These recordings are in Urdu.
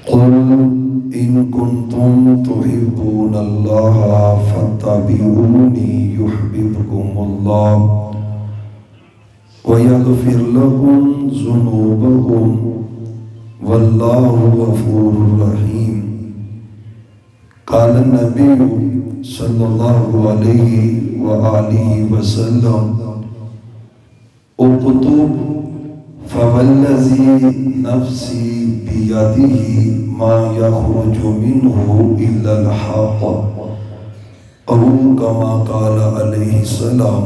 قل إن كنتم تحبون الله فاتبعوني يحببكم الله ويغفر لكم ذنوبكم والله غفور رحيم. قال النبي صلى الله عليه وآله وسلم اكتب فوالذي نفسي بيده ما يخرج منه إلا الحق أو كما قال عليه السلام.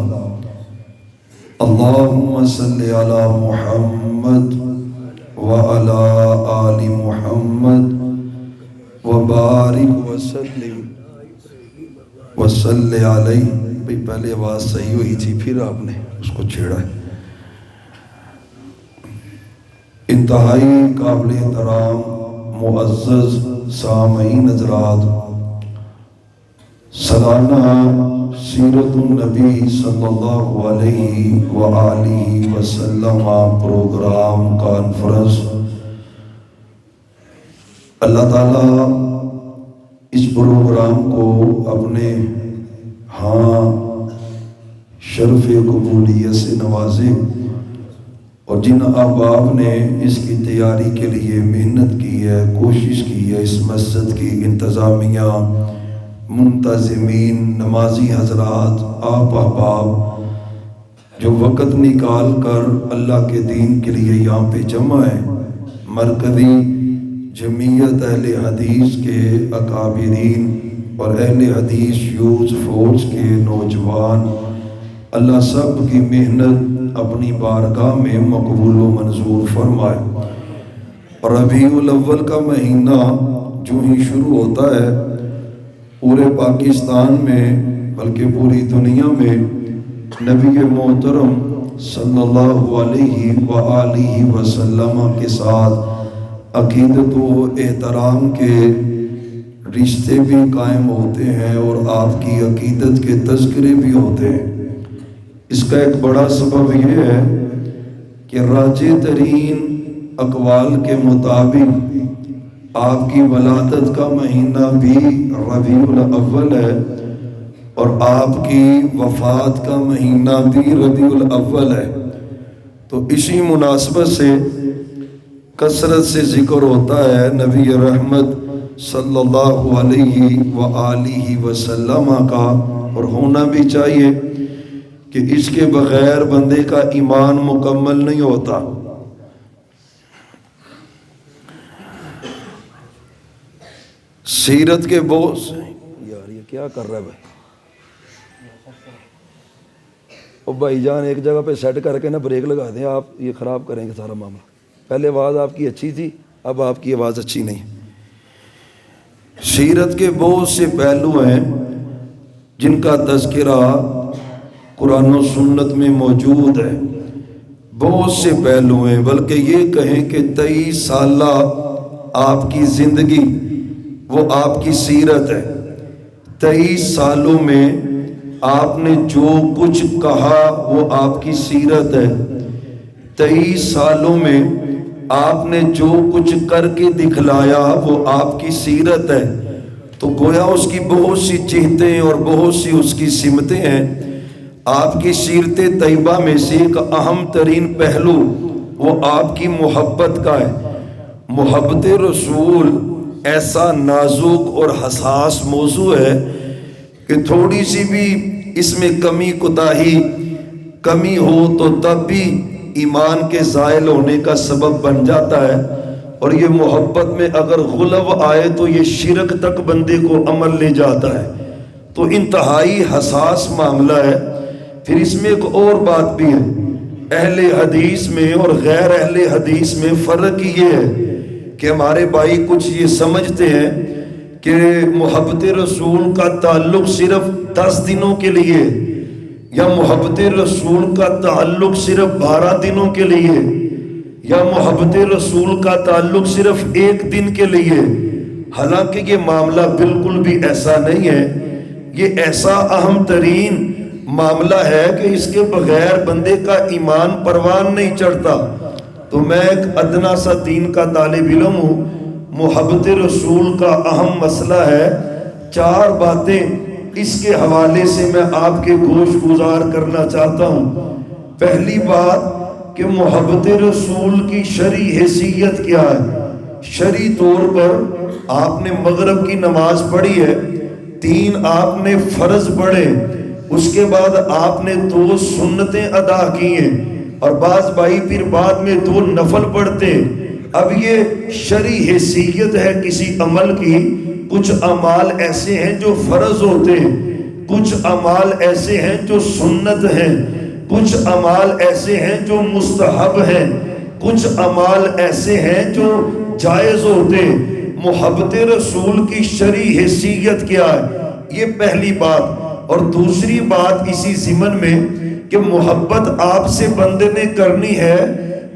اللهم صل على محمد وعلى آل محمد وبارك وصل علیہ. بھئی پہلے آواز صحیح ہوئی تھی پھر آپ نے اس کو چھیڑا ہے. انتہائی قابل احترام معزز سامعین حضرات، سالانہ سیرت النبی صلی اللہ علیہ وآلہ وسلم پروگرام کانفرنس، اللہ تعالیٰ اس پروگرام کو اپنے شرف قبولیت سے نوازے، اور جن احباب نے اس کی تیاری کے لیے محنت کی ہے، کوشش کی ہے، اس مسجد کی انتظامیہ، منتظمین، نمازی حضرات، آپ احباب جو وقت نکال کر اللہ کے دین کے لیے یہاں پہ جمع ہیں، مرکزی جمعیت اہل حدیث کے اکابرین اور اہل حدیث یوز فورس کے نوجوان، اللہ سب کی محنت اپنی بارگاہ میں مقبول و منظور فرمائے. ربیع الاول کا مہینہ جو ہی شروع ہوتا ہے، پورے پاکستان میں بلکہ پوری دنیا میں نبی محترم صلی اللہ علیہ وآلہ وسلم کے ساتھ عقیدت و احترام کے رشتے بھی قائم ہوتے ہیں اور آپ کی عقیدت کے تذکرے بھی ہوتے ہیں. اس کا ایک بڑا سبب یہ ہے کہ راجح ترین اقوال کے مطابق آپ کی ولادت کا مہینہ بھی ربیع الاول ہے اور آپ کی وفات کا مہینہ بھی ربیع الاول ہے. تو اسی مناسبت سے کثرت سے ذکر ہوتا ہے نبی رحمت صلی اللہ علیہ وآلہ وسلم کا، اور ہونا بھی چاہیے کہ اس کے بغیر بندے کا ایمان مکمل نہیں ہوتا. سیرت کے بہت سے یار یہ کیا کر رہا ہے بھائی؟ او بھائی جان ایک جگہ پہ سیٹ کر کے نا بریک لگا دیں، آپ یہ خراب کریں گے سارا معاملہ. پہلے آواز آپ کی اچھی تھی، اب آپ کی آواز اچھی نہیں. سیرت کے بہت سے پہلو ہیں جن کا تذکرہ قرآن و سنت میں موجود ہے. بہت سے پہلو ہیں، بلکہ یہ کہیں کہ 23 سالہ آپ کی زندگی وہ آپ کی سیرت ہے. 23 سالوں میں آپ نے جو کچھ کہا وہ آپ کی سیرت ہے. 23 سالوں میں آپ نے جو کچھ کر کے دکھلایا وہ آپ کی سیرت ہے. تو گویا اس کی بہت سی چہتیں اور بہت سی اس کی سمتیں ہیں. آپ کی سیرت طیبہ میں سے ایک اہم ترین پہلو وہ آپ کی محبت کا ہے. محبت رسول ایسا نازک اور حساس موضوع ہے کہ تھوڑی سی بھی اس میں کمی ہو تو تب بھی ایمان کے زائل ہونے کا سبب بن جاتا ہے. اور یہ محبت میں اگر غلو آئے تو یہ شرک تک بندے کو عمل لے جاتا ہے. تو انتہائی حساس معاملہ ہے. پھر اس میں ایک اور بات بھی ہے، اہل حدیث میں اور غیر اہل حدیث میں فرق یہ ہے کہ ہمارے بھائی کچھ یہ سمجھتے ہیں کہ محبت رسول کا تعلق صرف 10 دنوں کے لیے، یا محبت رسول کا تعلق صرف 12 دنوں کے لیے، یا محبت رسول کا تعلق صرف 1 دن کے لیے. حالانکہ یہ معاملہ بالکل بھی ایسا نہیں ہے. یہ ایسا اہم ترین معاملہ ہے کہ اس کے بغیر بندے کا ایمان پروان نہیں چڑھتا. تو میں ایک ادنا سا دین کا طالب علم ہوں، محبت رسول کا اہم مسئلہ ہے. 4 باتیں اس کے حوالے سے میں آپ کے گوش گزار کرنا چاہتا ہوں. پہلی بات کہ محبت رسول کی شرعی حیثیت کیا ہے. شرعی طور پر آپ نے مغرب کی نماز پڑھی ہے، 3 آپ نے فرض پڑھے، اس کے بعد آپ نے 2 سنتیں ادا کی ہیں، اور بعض بھائی پھر بعد میں 2 نفل پڑھتے. اب یہ شرعی حیثیت ہے کسی عمل کی. کچھ اعمال ایسے ہیں جو فرض ہوتے ہیں، کچھ اعمال ایسے ہیں جو سنت ہیں، کچھ اعمال ایسے ہیں جو مستحب ہیں، کچھ اعمال ایسے ہیں جو جائز ہوتے. محبت رسول کی شرعی حیثیت کیا ہے، یہ پہلی بات. اور دوسری بات اسی ضمن میں کہ محبت آپ سے بندے نے کرنی ہے.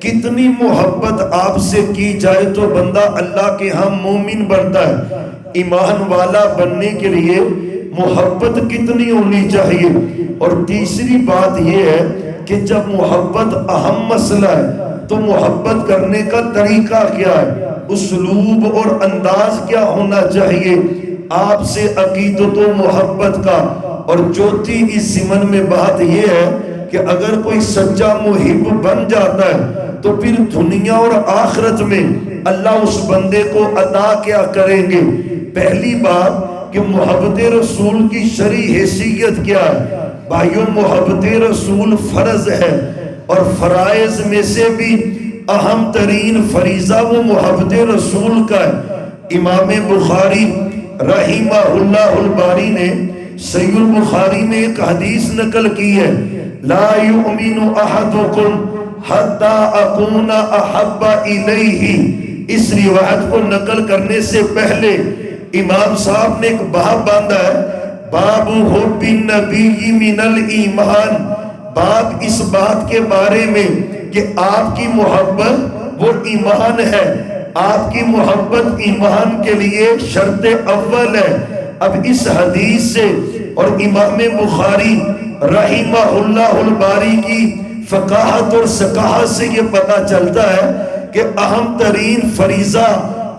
کتنی محبت آپ سے کی جائے تو بندہ اللہ کے ہاں مومن بنتا ہے. ایمان والا بننے کے لیے محبت کتنی ہونی چاہیے. اور تیسری بات یہ ہے کہ جب محبت اہم مسئلہ ہے تو محبت کرنے کا طریقہ کیا ہے، اسلوب اور انداز کیا ہونا چاہیے آپ سے عقیدت و محبت کا. اور چوتھی اس ضمن میں بات یہ ہے کہ اگر کوئی سچا محب بن جاتا ہے تو پھر دنیا اور آخرت میں اللہ اس بندے کو عطا کیا کریں گے. پہلی بات کہ محبت رسول کی شرعی حیثیت کیا ہے. بھائیوں، محبت رسول فرض ہے، اور فرائض میں سے بھی اہم ترین فریضہ وہ محبت رسول کا ہے. امام بخاری رحمہ اللہ الباری نے صحیح البخاری میں ایک حدیث نقل کی ہے، لا یؤمن احدکم حتی اکون احب الیہ. اس روایت کو نقل کرنے سے پہلے امام صاحب نے ایک باب باندھا ہے، باب حب النبی من الایمان. باب اس بات کے بارے میں کہ آپ کی محبت وہ ایمان ہے، آپ کی محبت ایمان کے لیے شرط اول ہے. اب اس حدیث سے اور امام بخاری رحمہ اللہ الباری کی فقاہت اور ثقافت سے یہ پتہ چلتا ہے کہ اہم ترین فریضہ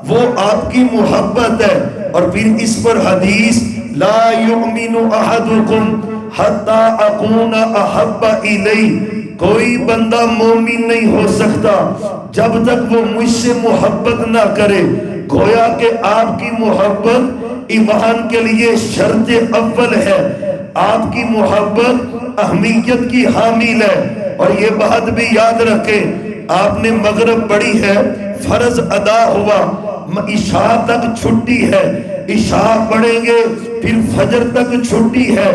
وہ آپ کی محبت ہے. اور پھر اس پر حدیث لا یؤمن احدکم حتی اکون احب الیہ. کوئی بندہ مومن نہیں ہو سکتا جب تک وہ مجھ سے محبت نہ کرے. گویا کہ آپ کی محبت ایمان کے لیے شرط اول ہے، آپ کی محبت اہمیت کی حامل ہے. اور یہ بات بھی یاد رکھیں، آپ نے مغرب پڑھی ہے، فرض ادا ہوا، عشاء تک چھٹی ہے، عشاء پڑھیں گے پھر فجر تک چھٹی ہے،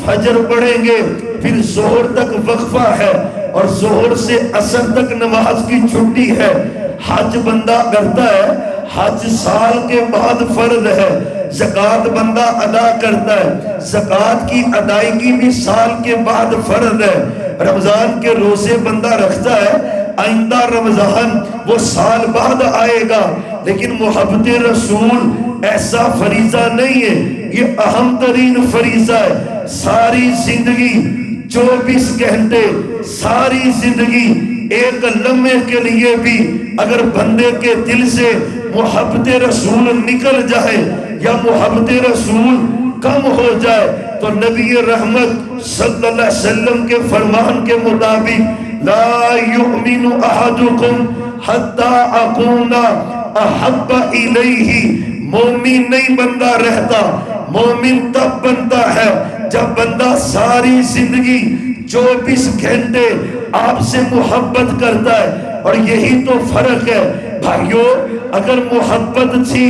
فجر پڑھیں گے پھر ظہر تک وقفہ ہے، اور ظہر سے عصر تک نماز کی چھٹی ہے. حج بندہ کرتا ہے، حج سال کے بعد فرض ہے. زکوٰۃ بندہ ادا کرتا ہے، زکوٰۃ کی ادائیگی بھی سال کے بعد فرض ہے. رمضان کے روزے بندہ رکھتا ہے، آئندہ رمضان وہ سال بعد آئے گا. لیکن محبت رسول ایسا فریضہ نہیں ہے، یہ اہم ترین فریضہ ہے. ساری زندگی 24 گھنٹے، ساری زندگی ایک لمحے کے لیے بھی اگر بندے کے دل سے محبت رسول نکل جائے یا محبت رسول کم ہو جائے تو نبی رحمت صلی اللہ علیہ وسلم کے فرمان کے مطابق لا یؤمن احدکم حتی اکون احب الیہ. مومن نہیں بندہ رہتا، مومن تب بنتا ہے جب بندہ ساری زندگی 24 گھنٹے آپ سے محبت کرتا ہے. اور یہی تو فرق ہے بھائیو. اگر محبت تھی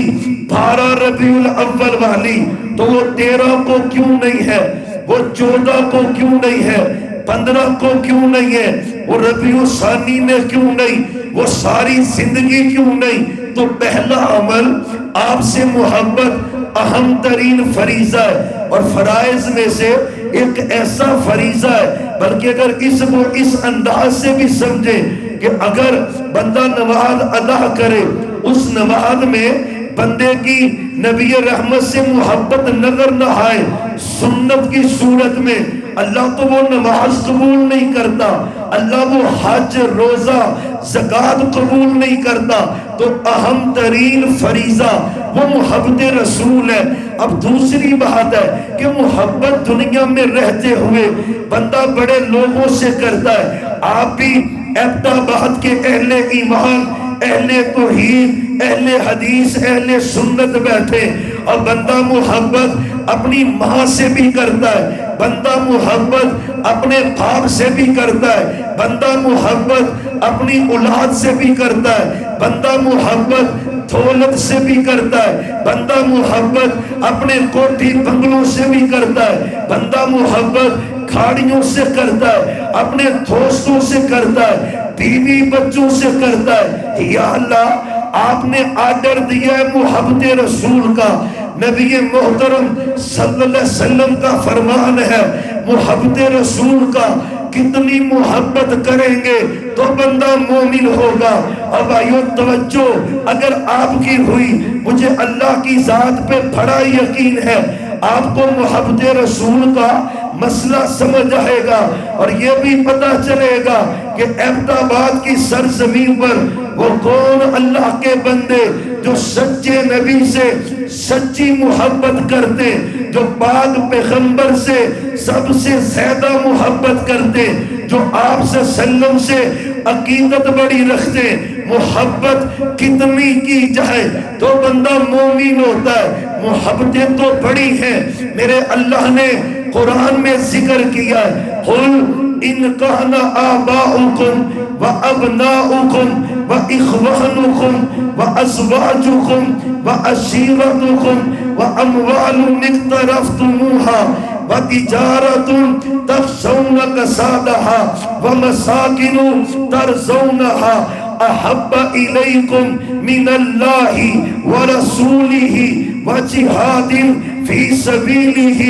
12 ربیع الاول والی تو وہ 13 کو کیوں نہیں ہے، وہ 14 کو کیوں نہیں ہے، 15 کو کیوں نہیں ہے، وہ ربیع ثانی میں کیوں نہیں، وہ ساری زندگی کیوں نہیں؟ تو پہلا عمل آپ سے محبت اہم ترین فریضہ ہے، اور فرائض میں سے ایک ایسا فریضہ ہے. بلکہ اگر اس کو اس انداز سے بھی سمجھے کہ اگر بندہ نماز ادا کرے، اس نماز میں بندے کی نبی رحمت سے محبت نظر نہ آئے، سنت کی صورت میں اللہ تو وہ نماز قبول نہیں کرتا، اللہ وہ حج روزہ زکوٰۃ قبول نہیں کرتا، تو اہم ترین فریضہ وہ محبت رسول ہے۔ اب دوسری بات ہے کہ محبت دنیا میں رہتے ہوئے بندہ بڑے لوگوں سے کرتا ہے۔ آپ بھی ایبٹ آباد کے اہل ایمان، اہل توحید، اہل حدیث، اہل سنت بیٹھے، اور بندہ محبت اپنی ماں سے بھی کرتا ہے، بندہ محبت اپنے باپ سے بھی کرتا ہے، بندہ محبت اپنی اولاد سے بھی کرتا ہے، بندہ محبت دولت سے بھی کرتا ہے، بندہ محبت اپنے کوٹھی بنگلوں سے بھی کرتا ہے، بندہ محبت کھاڑیوں سے کرتا ہے، اپنے دوستوں سے کرتا ہے، بیوی بچوں سے کرتا ہے۔ یا اللہ، آپ نے آرڈر دیا ہے محبت رسول کا، نبی محترم صلی اللہ علیہ وسلم کا فرمان ہے محبت رسول کا۔ کتنی محبت کریں گے تو بندہ مومن ہوگا۔ اور بھائیو توجہ، اگر آپ کی ہوئی، مجھے اللہ کی ذات پہ بڑا یقین ہے، آپ کو محبت رسول کا مسئلہ سمجھ آئے گا، اور یہ بھی پتا چلے گا کہ ایبٹ آباد کی سرزمین پر وہ کون اللہ کے بندے جو سچے نبی سے سچی محبت کرتے، جو پاک پیغمبر سے سب سے زیادہ محبت کرتے، جو آپ سے سلم سے عقیدت بڑی رکھتے۔ محبت کتنی کی جائے تو بندہ مومن ہوتا ہے۔ محبتیں تو بڑی ہیں، میرے اللہ نے قرآن میں ذکر کیا ہے، قُلْ إِنْ كَانَ آبَاؤُكُمْ وَأَبْنَاؤُكُمْ وَإِخْوَانُكُمْ وَأَزْوَاجُكُمْ وَعَشِيرَتُكُمْ وَأَمْوَالٌ اقْتَرَفْتُمُوهَا وَتِجَارَةٌ تَخْشَوْنَ كَسَادَهَا وَمَسَاكِنُ تَرْضَوْنَهَا أَحَبَّ إِلَيْكُمْ مِنَ اللَّهِ وَرَسُولِهِ وَجِهَادٍ فِي سَبِيلِهِ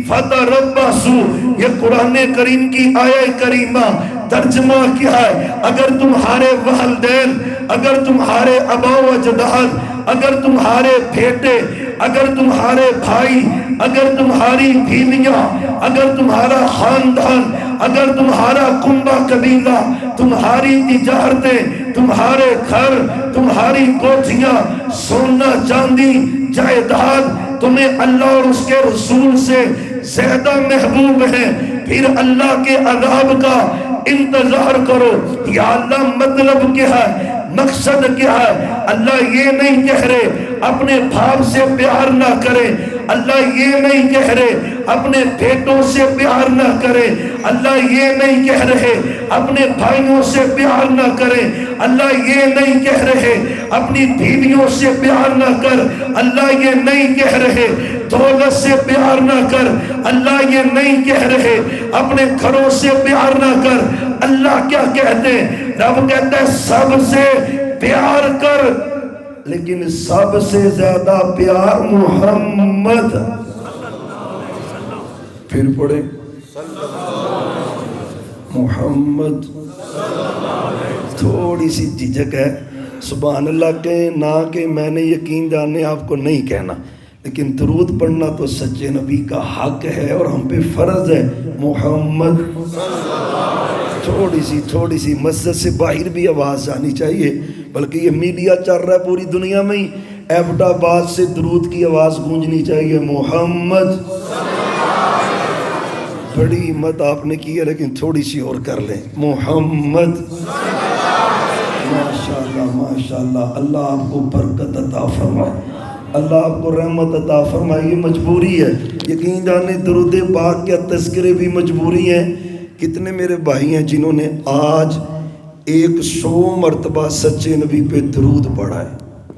فَتَرَبَّصُوا۔ یہ قرآن کریم کی آیہ کریمہ ترجمہ کیا ہے؟ اگر تمہارے والدین، اگر تمہارے آبا و اجداد، اگر تمہارے بیٹے، اگر تمہارے بھائی، اگر تمہاری بیویاں، اگر تمہارا خاندان، اگر تمہارا کنبہ قبیلہ، تمہاری تجارتیں، تمہارے گھر، تمہاری کوٹھیاں، سونا چاندی، جائیداد تمہیں اللہ اور اس کے رسول سے زیادہ محبوب ہیں، پھر اللہ کے عذاب کا انتظار کرو۔ یا اللہ مطلب کیا ہے، مقصد کیا ہے؟ اللہ یہ نہیں کہہ رہے اپنے باپ سے پیار نہ کرے، اللہ یہ نہیں کہہ رہے اپنے بیٹوں سے پیار نہ کرے، اللہ یہ نہیں کہہ رہے اپنے بھائیوں سے پیار نہ کرے، اللہ یہ نہیں کہہ رہے اپنی بیویوں سے پیار نہ کر، اللہ یہ نہیں کہہ رہے دولت سے پیار نہ کر، اللہ یہ نہیں کہہ رہے اپنے گھروں سے پیار نہ کر۔ اللہ کیا کہتے ہیں؟ رب کہتا ہے سب سے پیار کر، لیکن سب سے زیادہ پیار محمد۔ پھر پڑھیں محمد۔ تھوڑی سی جھجک ہے، سبحان اللہ کہیں نہ کہ میں نے یقین جانے آپ کو نہیں کہنا، لیکن درود پڑھنا تو سچے نبی کا حق ہے اور ہم پہ فرض ہے۔ محمد تھوڑی سی مسجد سے باہر بھی آواز جانی چاہیے، بلکہ یہ میڈیا چل رہا ہے پوری دنیا میں ہی، ایبٹ آباد سے درود کی آواز گونجنی چاہیے، محمد۔ بڑی ہمت آپ نے کی ہے، لیکن تھوڑی سی اور کر لیں، محمد۔ ماشاءاللہ ماشاءاللہ، اللہ آپ کو برکت عطا فرمائے، اللہ آپ کو رحمت عطا فرمائے۔ یہ مجبوری ہے، یقین جانے درود پاک کے تذکرے بھی مجبوری ہیں۔ کتنے میرے بھائی ہیں جنہوں نے آج 100 مرتبہ سچے نبی پہ درود پڑھا ہے؟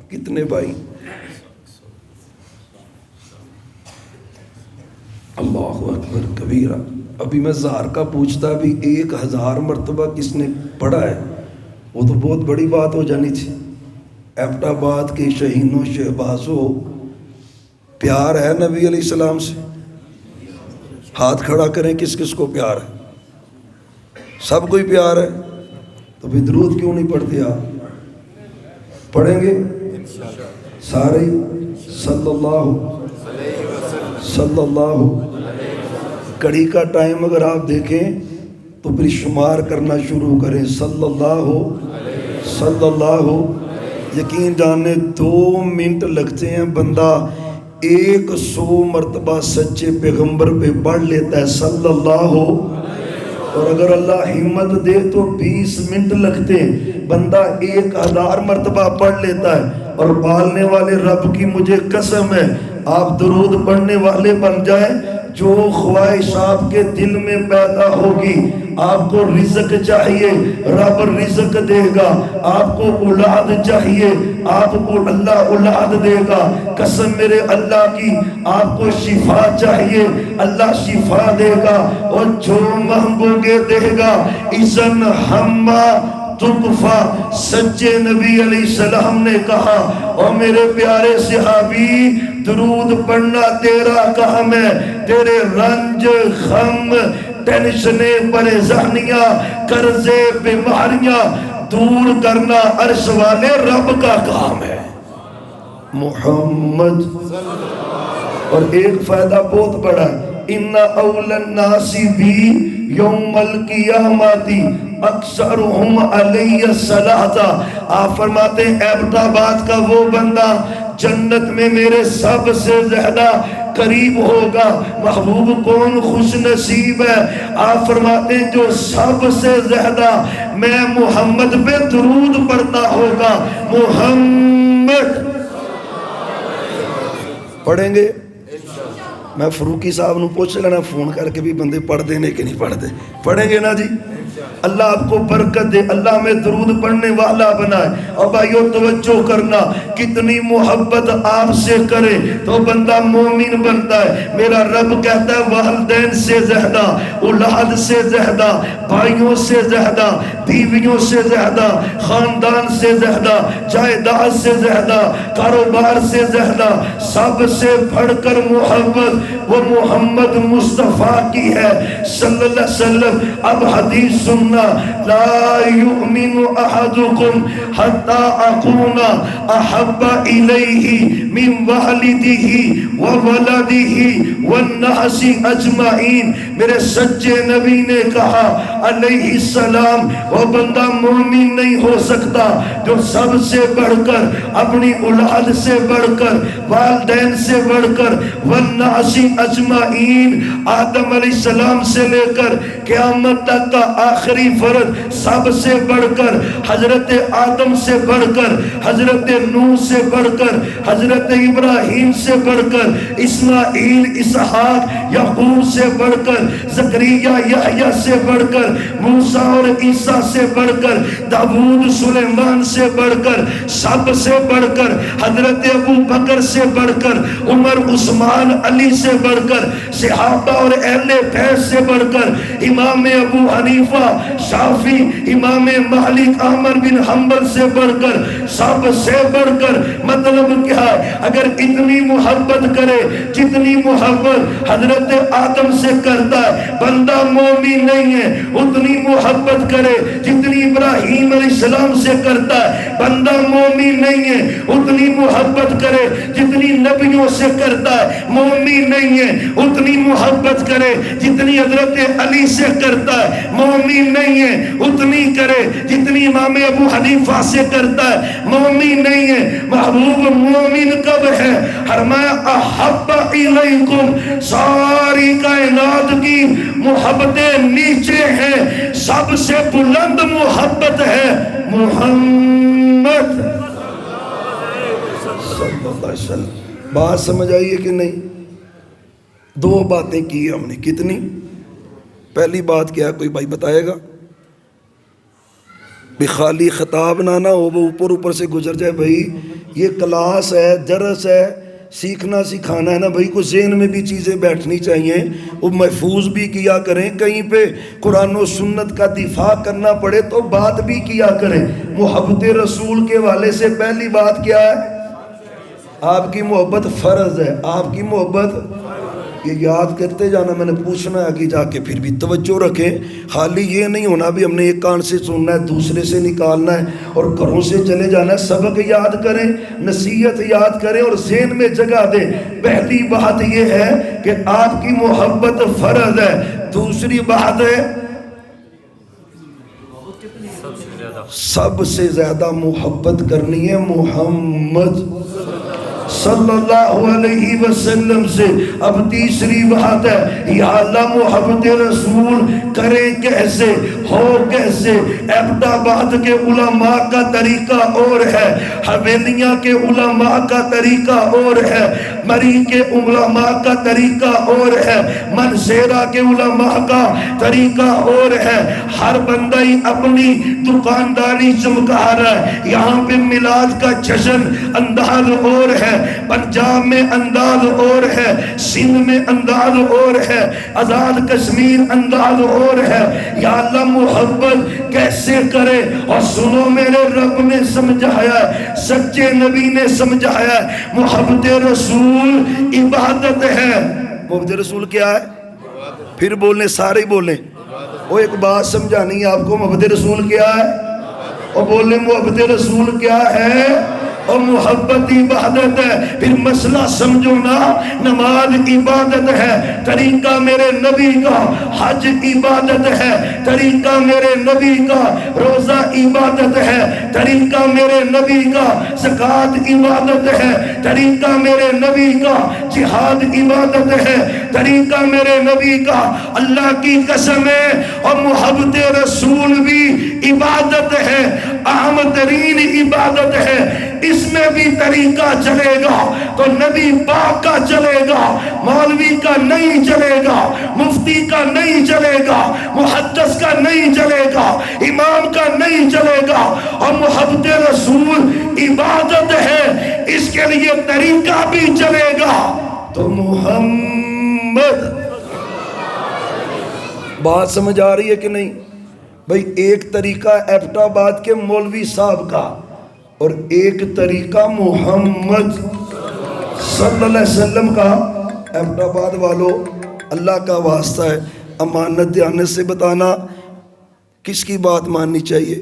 کتنے بھائی؟ اللہ اکبر کبیرہ۔ ابھی میں زہر کا پوچھتا بھی 1000 مرتبہ کس نے پڑھا ہے، وہ تو بہت بڑی بات ہو جانی تھی۔ ایبٹ آباد کے شہینوں شہبازوں، پیار ہے نبی علیہ السلام سے؟ ہاتھ کھڑا کریں کس کس کو پیار ہے؟ سب کوئی پیار ہے، تو پھر درود کیوں نہیں پڑھتے آپ؟ پڑھیں گے سارے صلی اللہ گھڑی کا ٹائم اگر آپ دیکھیں تو پھر شمار کرنا شروع کریں صلی اللہ یقین جانے 2 منٹ لگتے ہیں، بندہ 100 مرتبہ سچے پیغمبر پہ پڑھ لیتا ہے صلی اللہ، اور اگر اللہ ہمت دے تو 20 منٹ لگتے ہیں، بندہ 1000 مرتبہ پڑھ لیتا ہے۔ اور پالنے والے رب کی مجھے قسم ہے، آپ درود پڑھنے والے بن جائیں، جو خواہش آپ کے دل میں پیدا ہوگی، آپ کو رزق چاہیے رب رزق دے گا، آپ کو اولاد چاہیے آپ کو اللہ اولاد دے گا، قسم میرے اللہ کی، آپ کو شفا چاہیے اللہ شفا دے گا، اور جو مانگو گے دے گا۔ اذن ہما تکفا، سچے نبی علیہ السلام نے کہا، اور میرے پیارے صحابی درود پڑھنا تیرا کام ہے، تیرے رنج غم ٹینشنیں پریشانیاں قرضے بیماریاں دور کرنا عرش والے رب کا کام ہے محمد۔ اور ایک فائدہ بہت بڑا ہے، ان اول الناس بھی یوم القیامت اکثرہم علیہ الصلاۃ، آپ فرماتے ہیں ایبٹ آباد کا وہ بندہ جنت میں میرے سب سے زیادہ قریب ہوگا۔ محبوب کون خوش نصیب ہے؟ آپ فرماتے ہیں جو سب سے زیادہ میں محمد پہ درود پڑھتا ہوگا۔ محمد پڑھیں گے؟ میں فروقی صاحب نو پوچھ لینا فون کر کے بھی بندے پڑھ دینے کہ نہیں پڑھ دے، پڑھیں گے نا جی؟ اللہ آپ کو برکت دے، اللہ میں درود پڑھنے والا بنائے۔ اور بھائیو توجہ کرنا، کتنی محبت آپ سے کرے تو بندہ مومن بنتا ہے۔ میرا رب کہتا ہے والدین سے زیادہ، اولاد سے زیادہ، بھائیوں سے زیادہ، بیویوں سے زیادہ، خاندان سے زیادہ، جائیداد سے زیادہ، کاروبار سے زیادہ، سب سے بڑھ کر محبت وہ محمد مصطفیٰ کی ہے صلی اللہ علیہ وسلم۔ اب حدیث سننا، لا یؤمن احدکم حتی اکون احب الیہ من والدہ وولدہ والناس اجمعین۔ میرے سچے نبی نے کہا علیہ السلام، وہ بندہ مومن نہیں ہو سکتا جو سب سے بڑھ کر، اپنی اولاد سے بڑھ کر، والدین سے بڑھ کر، والناس اجمعین، آدم علیہ السلام سے لے کر قیامت تک کا آخری فرد، سب سے بڑھ کر حضرت آدم سے بڑھ کر، حضرت نوح سے بڑھ کر، حضرت ابراہیم سے بڑھ کر، اسماعیل اسحاق یعقوب سے بڑھ کر، زکریا یحییٰ سے بڑھ کر، موسیٰ اور عیسیٰ سے بڑھ کر، داؤد سلیمان سے بڑھ کر، سب سے بڑھ کر، حضرت ابو بکر سے بڑھ کر، عمر عثمان علی سے بڑھ کر، صحابہ اور اہل بیت سے بڑھ کر، امام ابو حنیفہ شافی، امام مالک احمد بن حنبل سے بڑھ کر، سب سے بڑھ کر، مطلب کیا ہے؟ اگر اتنی محبت کرے جتنی محبت حضرت آدم سے کرتا ہے بندہ مومن نہیں ہے، اتنی محبت کرے جتنی ابراہیم علیہ السلام سے کرتا ہے بندہ مومن نہیں ہے، اتنی محبت کرے جتنی نبیوں سے کرتا ہے مومن نہیں ہے، اتنی محبت کرے جتنی حضرت علی سے کرتا ہے مومن نہیں ہے، اتنی کرے جتنی امام ابو حنیفہ سے کرتا ہے مومن نہیں ہے۔ محبوب مومن کب ہے؟ فرمایا احب الیکم، ساری کائنات کی محبتیں نیچے ہیں، سب سے بلند محبت ہے محمد صلی اللہ علیہ وسلم۔ بات سمجھ آئیے کہ نہیں؟ 2 باتیں کی ہم نے، کتنی؟ پہلی بات کیا ہے کوئی بھائی بتائے گا؟ بھی خالی خطاب نہ ہو، وہ اوپر سے گزر جائے۔ بھائی یہ کلاس ہے، درس ہے، سیکھنا سکھانا ہے نا بھائی، کچھ ذہن میں بھی چیزیں بیٹھنی چاہیے، وہ محفوظ بھی کیا کریں، کہیں پہ قرآن و سنت کا دفاع کرنا پڑے تو بات بھی کیا کریں۔ محبت رسول کے والے سے پہلی بات کیا ہے؟ آپ کی محبت فرض ہے، آپ کی محبت یہ یاد کرتے جانا، میں نے پوچھنا ہے آگے جا کے، پھر بھی توجہ رکھیں، خالی یہ نہیں ہونا بھی ہم نے ایک کان سے سننا ہے دوسرے سے نکالنا ہے اور گھروں سے چلے جانا ہے۔ سبق یاد کریں، نصیحت یاد کریں اور ذہن میں جگہ دیں۔ پہلی بات یہ ہے کہ آپ کی محبت فرض ہے، دوسری بات ہے سب سے زیادہ محبت کرنی ہے محمد صلی اللہ علیہ وسلم سے۔ اب تیسری بات ہے، یا اللہ محبت رسول کریں کیسے، ہو کیسے؟ ایبٹ آباد کے علماء کا طریقہ اور ہے، حویلیاں کے علماء کا طریقہ اور ہے، مری کے علماء کا طریقہ اور ہے، منصیرہ کے علماء کا طریقہ اور ہے۔ ہر بندہ ہی اپنی دکانداری چمکا رہا ہے۔ یہاں پہ میلاد کا جشن انداز اور ہے، پنجاب میں انداز اور ہے، سندھ میں انداز اور ہے، آزاد کشمیر انداز اور ہے۔ یا اللہ محبت کیسے کرے؟ اور سنو، میرے رب نے سمجھایا ہے، سچے نبی نے سمجھایا ہے، محبت رسول عبادت ہے۔ محبت رسول کیا ہے؟ پھر بولنے، سارے بولیں۔ وہ ایک بات سمجھانی ہے آپ کو، محبت رسول کیا ہے؟ اور بولیں محبت رسول کیا ہے؟ اور محبت عبادت ہے۔ پھر مسئلہ سمجھو نا، نماز عبادت ہے، طریقہ میرے نبی کا، حج عبادت ہے، طریقہ میرے نبی کا، روزہ عبادت ہے، طریقہ میرے نبی کا، زکوٰۃ عبادت ہے، طریقہ میرے نبی کا، جہاد عبادت ہے، طریقہ میرے نبی کا۔ اللہ کی قسم ہے، اور محبت رسول بھی عبادت ہے، اہم ترین عبادت ہے۔ اس میں بھی طریقہ چلے گا تو نبی پاک کا چلے گا، مولوی کا نہیں چلے گا، مفتی کا نہیں چلے گا، محدث کا نہیں چلے گا، امام کا نہیں چلے گا۔ اور محبت رسول عبادت ہے، اس کے لیے طریقہ بھی چلے گا تو محمد۔ بات سمجھ آ رہی ہے کہ نہیں بھائی؟ ایک طریقہ ایبٹ آباد کے مولوی صاحب کا اور ایک طریقہ محمد صلی اللہ علیہ وسلم کا۔ ایبٹ آباد والوں، اللہ کا واسطہ ہے، امانت دیانت سے بتانا، کس کی بات ماننی چاہیے؟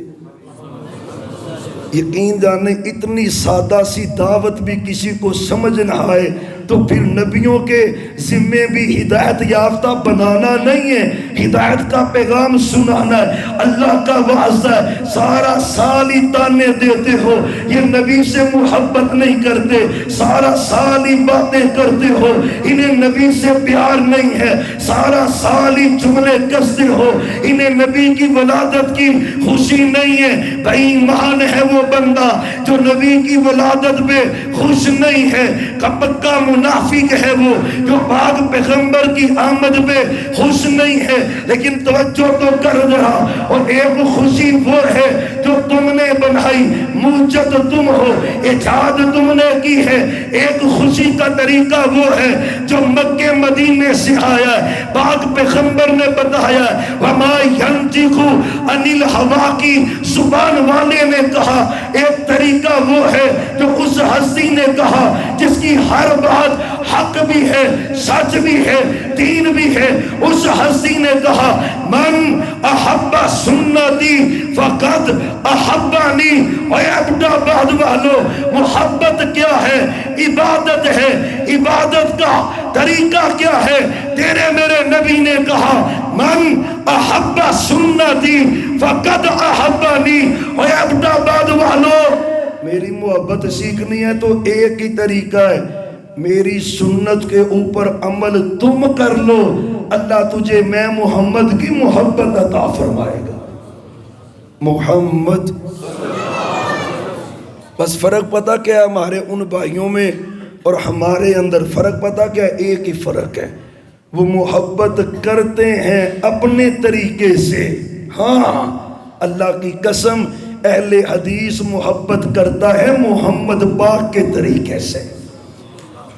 یقین جانے، اتنی سادہ سی دعوت بھی کسی کو سمجھ نہ آئے تو پھر نبیوں کے ذمے بھی ہدایت یافتہ بنانا نہیں ہے، ہدایت کا پیغام سنانا ہے۔ اللہ کا واسطہ ہے، سارا سال ہی تانے دیتے ہو، یہ نبی سے محبت نہیں کرتے، سارا سال ہی باتیں کرتے ہو، انہیں نبی سے پیار نہیں ہے، سارا سال ہی جملے کستے ہو، انہیں نبی کی ولادت کی خوشی نہیں ہے۔ بھائی ایمان ہے وہ بندہ جو نبی کی ولادت پہ خوش نہیں ہے، پکا منافق ہے وہ جو پاک پیغمبر کی آمد پہ خوش نہیں ہے۔ لیکن توجہ تو کر رہا، اور ایک خوشی وہ ہے جو تم نے بنائی، موجد تم ہو، ایجاد تم نے کی ہے۔ ایک خوشی کا طریقہ وہ ہے جو مکہ مدینے سے آیا ہے، پاک پیغمبر نے بتایا ہے، وَمَا يَنْطِقُ عَنِ الْهَوَىٰ کی زبان والے نے کہا۔ ایک طریقہ وہ ہے جو اس ہستی نے کہا جس کی ہر بات حق بھی ہے، سچ بھی ہے، دین بھی ہے۔ اس ہستی نے کہا، من احب سنتی فقد احبانی۔ اور ایبٹ آباد والو، محبت کیا ہے؟ عبادت ہے۔ عبادت کا طریقہ کیا ہے؟ تیرے میرے نبی نے کہا، من احب سنتی فقد احبانی۔ اور ایبٹ آباد والو، میری محبت سیکھنی ہے تو ایک ہی طریقہ ہے، میری سنت کے اوپر عمل تم کر لو، اللہ تجھے میں محمد کی محبت عطا فرمائے گا۔ محمد، بس فرق پتہ کیا ہے ہمارے ان بھائیوں میں اور ہمارے اندر؟ فرق پتہ کیا ہے؟ ایک ہی فرق ہے، وہ محبت کرتے ہیں اپنے طریقے سے۔ ہاں، اللہ کی قسم، اہل حدیث محبت کرتا ہے محمد پاک کے طریقے سے۔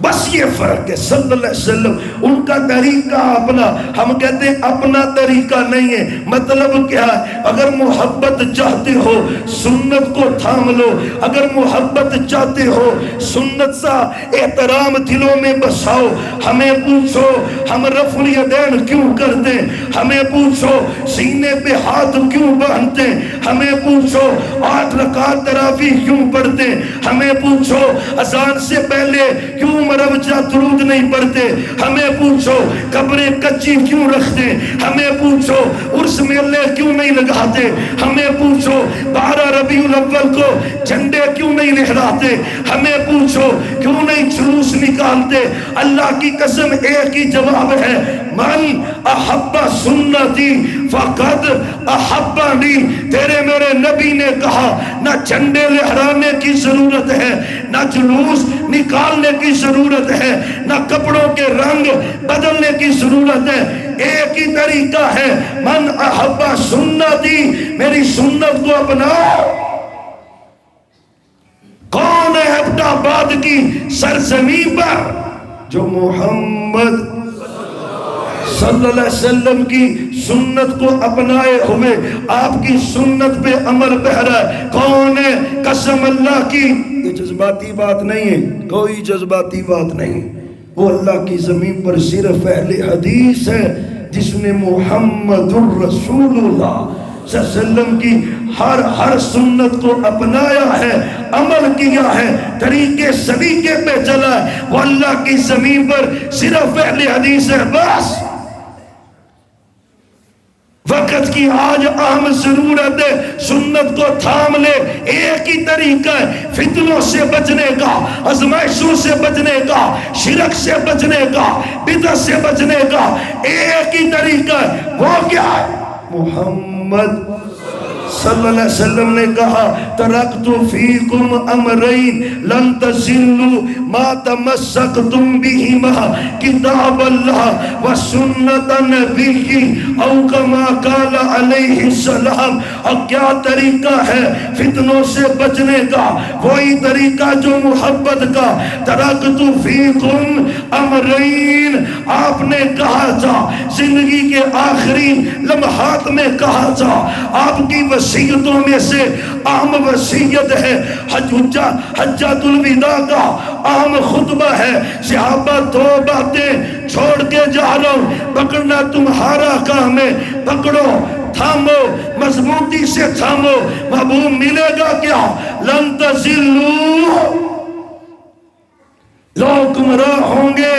بس یہ فرق ہے. صلی اللہ علیہ وسلم ان کا طریقہ اپنا، ہم کہتے ہیں اپنا طریقہ نہیں ہے. مطلب کیا ہے؟ اگر محبت چاہتے ہو سنت کو تھام لو، اگر محبت چاہتے ہو سنت سا احترام دلوں میں بساؤ. ہمیں پوچھو ہم رفع الیدین کیوں کرتے ہیں، ہمیں پوچھو سینے پہ ہاتھ کیوں باندھتے ہیں، ہمیں پوچھو 8 رکعت تراویح کیوں پڑھتے ہیں، ہمیں پوچھو اذان سے پہلے کیوں مروجہ درود نہیں پڑھتے، ہمیں پوچھو قبریں کچی کیوں رکھتے، ہمیں پوچھو عرس میلے کیوں نہیں لگاتے، ہمیں پوچھو 12 ربیع الاول کو جھنڈے کیوں نہیں لہراتے، ہمیں پوچھو کیوں نہیں جلوس نکالتے. اللہ کی قسم ایک ہی جواب ہے، من احب سنتی فقد احبنی. تیرے میرے نبی نے کہا نہ جھنڈے لہرانے کی ضرورت ہے، نہ جلوس نکالنے کی ضرورت ہے، نہ کپڑوں کے رنگ بدلنے کی ضرورت ہے. ایک ہی طریقہ ہے، من احب سنتی، میری سنت کو اپناؤ. کون ہے ابن آباد کی سرزمین پر جو محمد صلی اللہ علیہ وسلم کی سنت کو اپنائے ہوئے آپ کی سنت پہ عمل بہ رہا ہے؟ کون ہے؟ قسم اللہ کی. یہ جذباتی بات نہیں ہے، کوئی جذباتی بات نہیں. وہ اللہ کی زمین پر صرف اہل حدیث ہے جس نے محمد الرسول اللہ صلی اللہ علیہ وسلم کی ہر سنت کو اپنایا ہے، عمل کیا ہے، طریقے سلیقے پہ چلا ہے. وہ اللہ کی زمین پر صرف اہل حدیث ہے. بس وقت کی آج اہم ضرورت ہے، سنت کو تھام لے. ایک ہی طریقہ ہے فتنوں سے بچنے کا، آزمائشوں سے بچنے کا، شرک سے بچنے کا، بدعت سے بچنے کا. ایک ہی طریقہ ہے، وہ کیا ہے؟ محمد صلی اللہ علیہ وسلم نے کہا ترکت فیکم امرین لن تضلوا ما تمسکتم بہما کتاب اللہ و سنت نبی او کما قال علیہ السلام. اور کیا طریقہ ہے فتنوں سے بچنے کا؟ وہی طریقہ جو محبت کا. ترکت فیکم امرین، آپ نے کہا تھا زندگی کے آخری لمحات میں کہا تھا، آپ کی وصیتوں میں سے اہم وصیت ہے حجۃ الوداع کا اہم خطبہ ہے. صحابہ 2 باتیں چھوڑ کے جا رہا ہوں، پکڑنا تمہارا کام ہے، پکڑو، تھامو، مضبوطی سے تھامو. محبوب ملے گا کیا؟ لن تضلوا، لوگ گمراہ ہوں گے،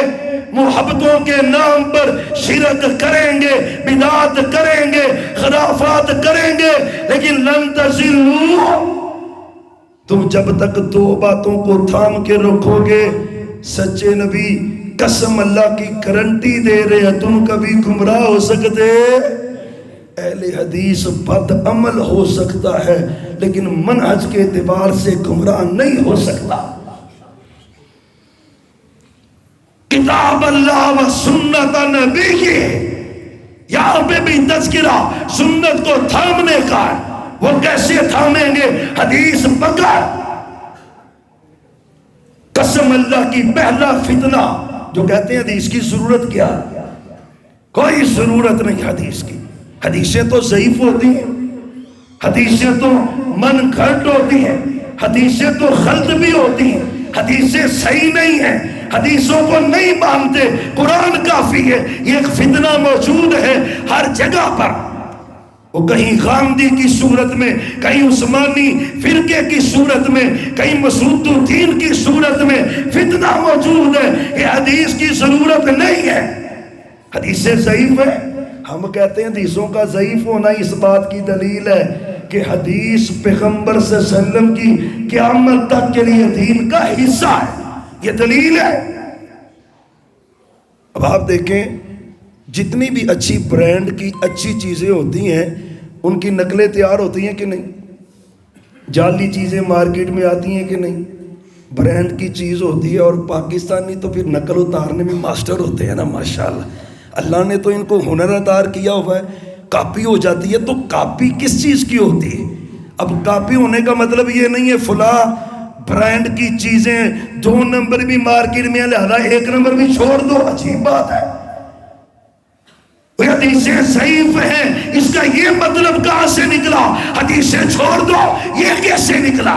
محبتوں کے نام پر شرک کریں گے، بدعات کریں گے، خرافات کریں گے، لیکن لن تضلوا، تم جب تک 2 باتوں کو تھام کے رکھو گے، سچے نبی قسم اللہ کی گارنٹی دے رہے ہیں، تم کبھی گمراہ ہو سکتے. اہل حدیث بد عمل ہو سکتا ہے لیکن منہج کے اعتبار سے گمراہ نہیں ہو سکتا. کتاب اللہ و سنت نبی، یہاں پہ بھی تذکرہ سنت کو تھامنے کا ہے. وہ کیسے تھامیں گے؟ حدیث پکڑ. قسم اللہ کی پہلا فتنہ جو کہتے ہیں حدیث کی ضرورت کیا؟ کوئی ضرورت نہیں حدیث کی. حدیثیں تو ضعیف ہوتی ہیں، حدیثیں تو من گھڑت ہوتی ہیں، حدیثیں تو غلط بھی ہوتی ہیں، حدیثیں صحیح نہیں ہیں، حدیثوں کو نہیں مانتے، قرآن کافی ہے. یہ ایک فتنہ موجود ہے ہر جگہ پر. وہ کہیں غامدی کی صورت میں، کہیں عثمانی فرقے کی صورت میں، کہیں مسعود الدین کی صورت میں فتنہ موجود ہے. یہ حدیث کی ضرورت نہیں ہے، حدیثیں ضعیف ہیں. ہم کہتے ہیں حدیثوں کا ضعیف ہونا اس بات کی دلیل ہے کہ حدیث پیغمبر صلی اللہ علیہ وسلم کی قیامت تک کے لیے دین کا حصہ ہے. یہ دلیل ہے. اب آپ دیکھیں جتنی بھی اچھی برانڈ کی اچھی چیزیں ہوتی ہیں ان کی نقلیں تیار ہوتی ہیں کہ نہیں؟ جعلی چیزیں مارکیٹ میں آتی ہیں کہ نہیں؟ برانڈ کی چیز ہوتی ہے اور پاکستانی تو پھر نقل اتارنے میں ماسٹر ہوتے ہیں نا ماشاءاللہ. اللہ نے تو ان کو ہنر عطا کیا ہوا ہے. کاپی ہو جاتی ہے تو کاپی کس چیز کی ہوتی ہے؟ اب کاپی ہونے کا مطلب یہ نہیں ہے فلاں برانڈ کی چیزیں 2 نمبر بھی مارکیٹ میں لہذا 1 نمبر بھی چھوڑ دو، عجیب بات ہے۔ حدیثیں ضعیف ہیں، اس کا یہ مطلب کہاں سے نکلا؟ حدیثیں چھوڑ دو، یہ کیسے نکلا؟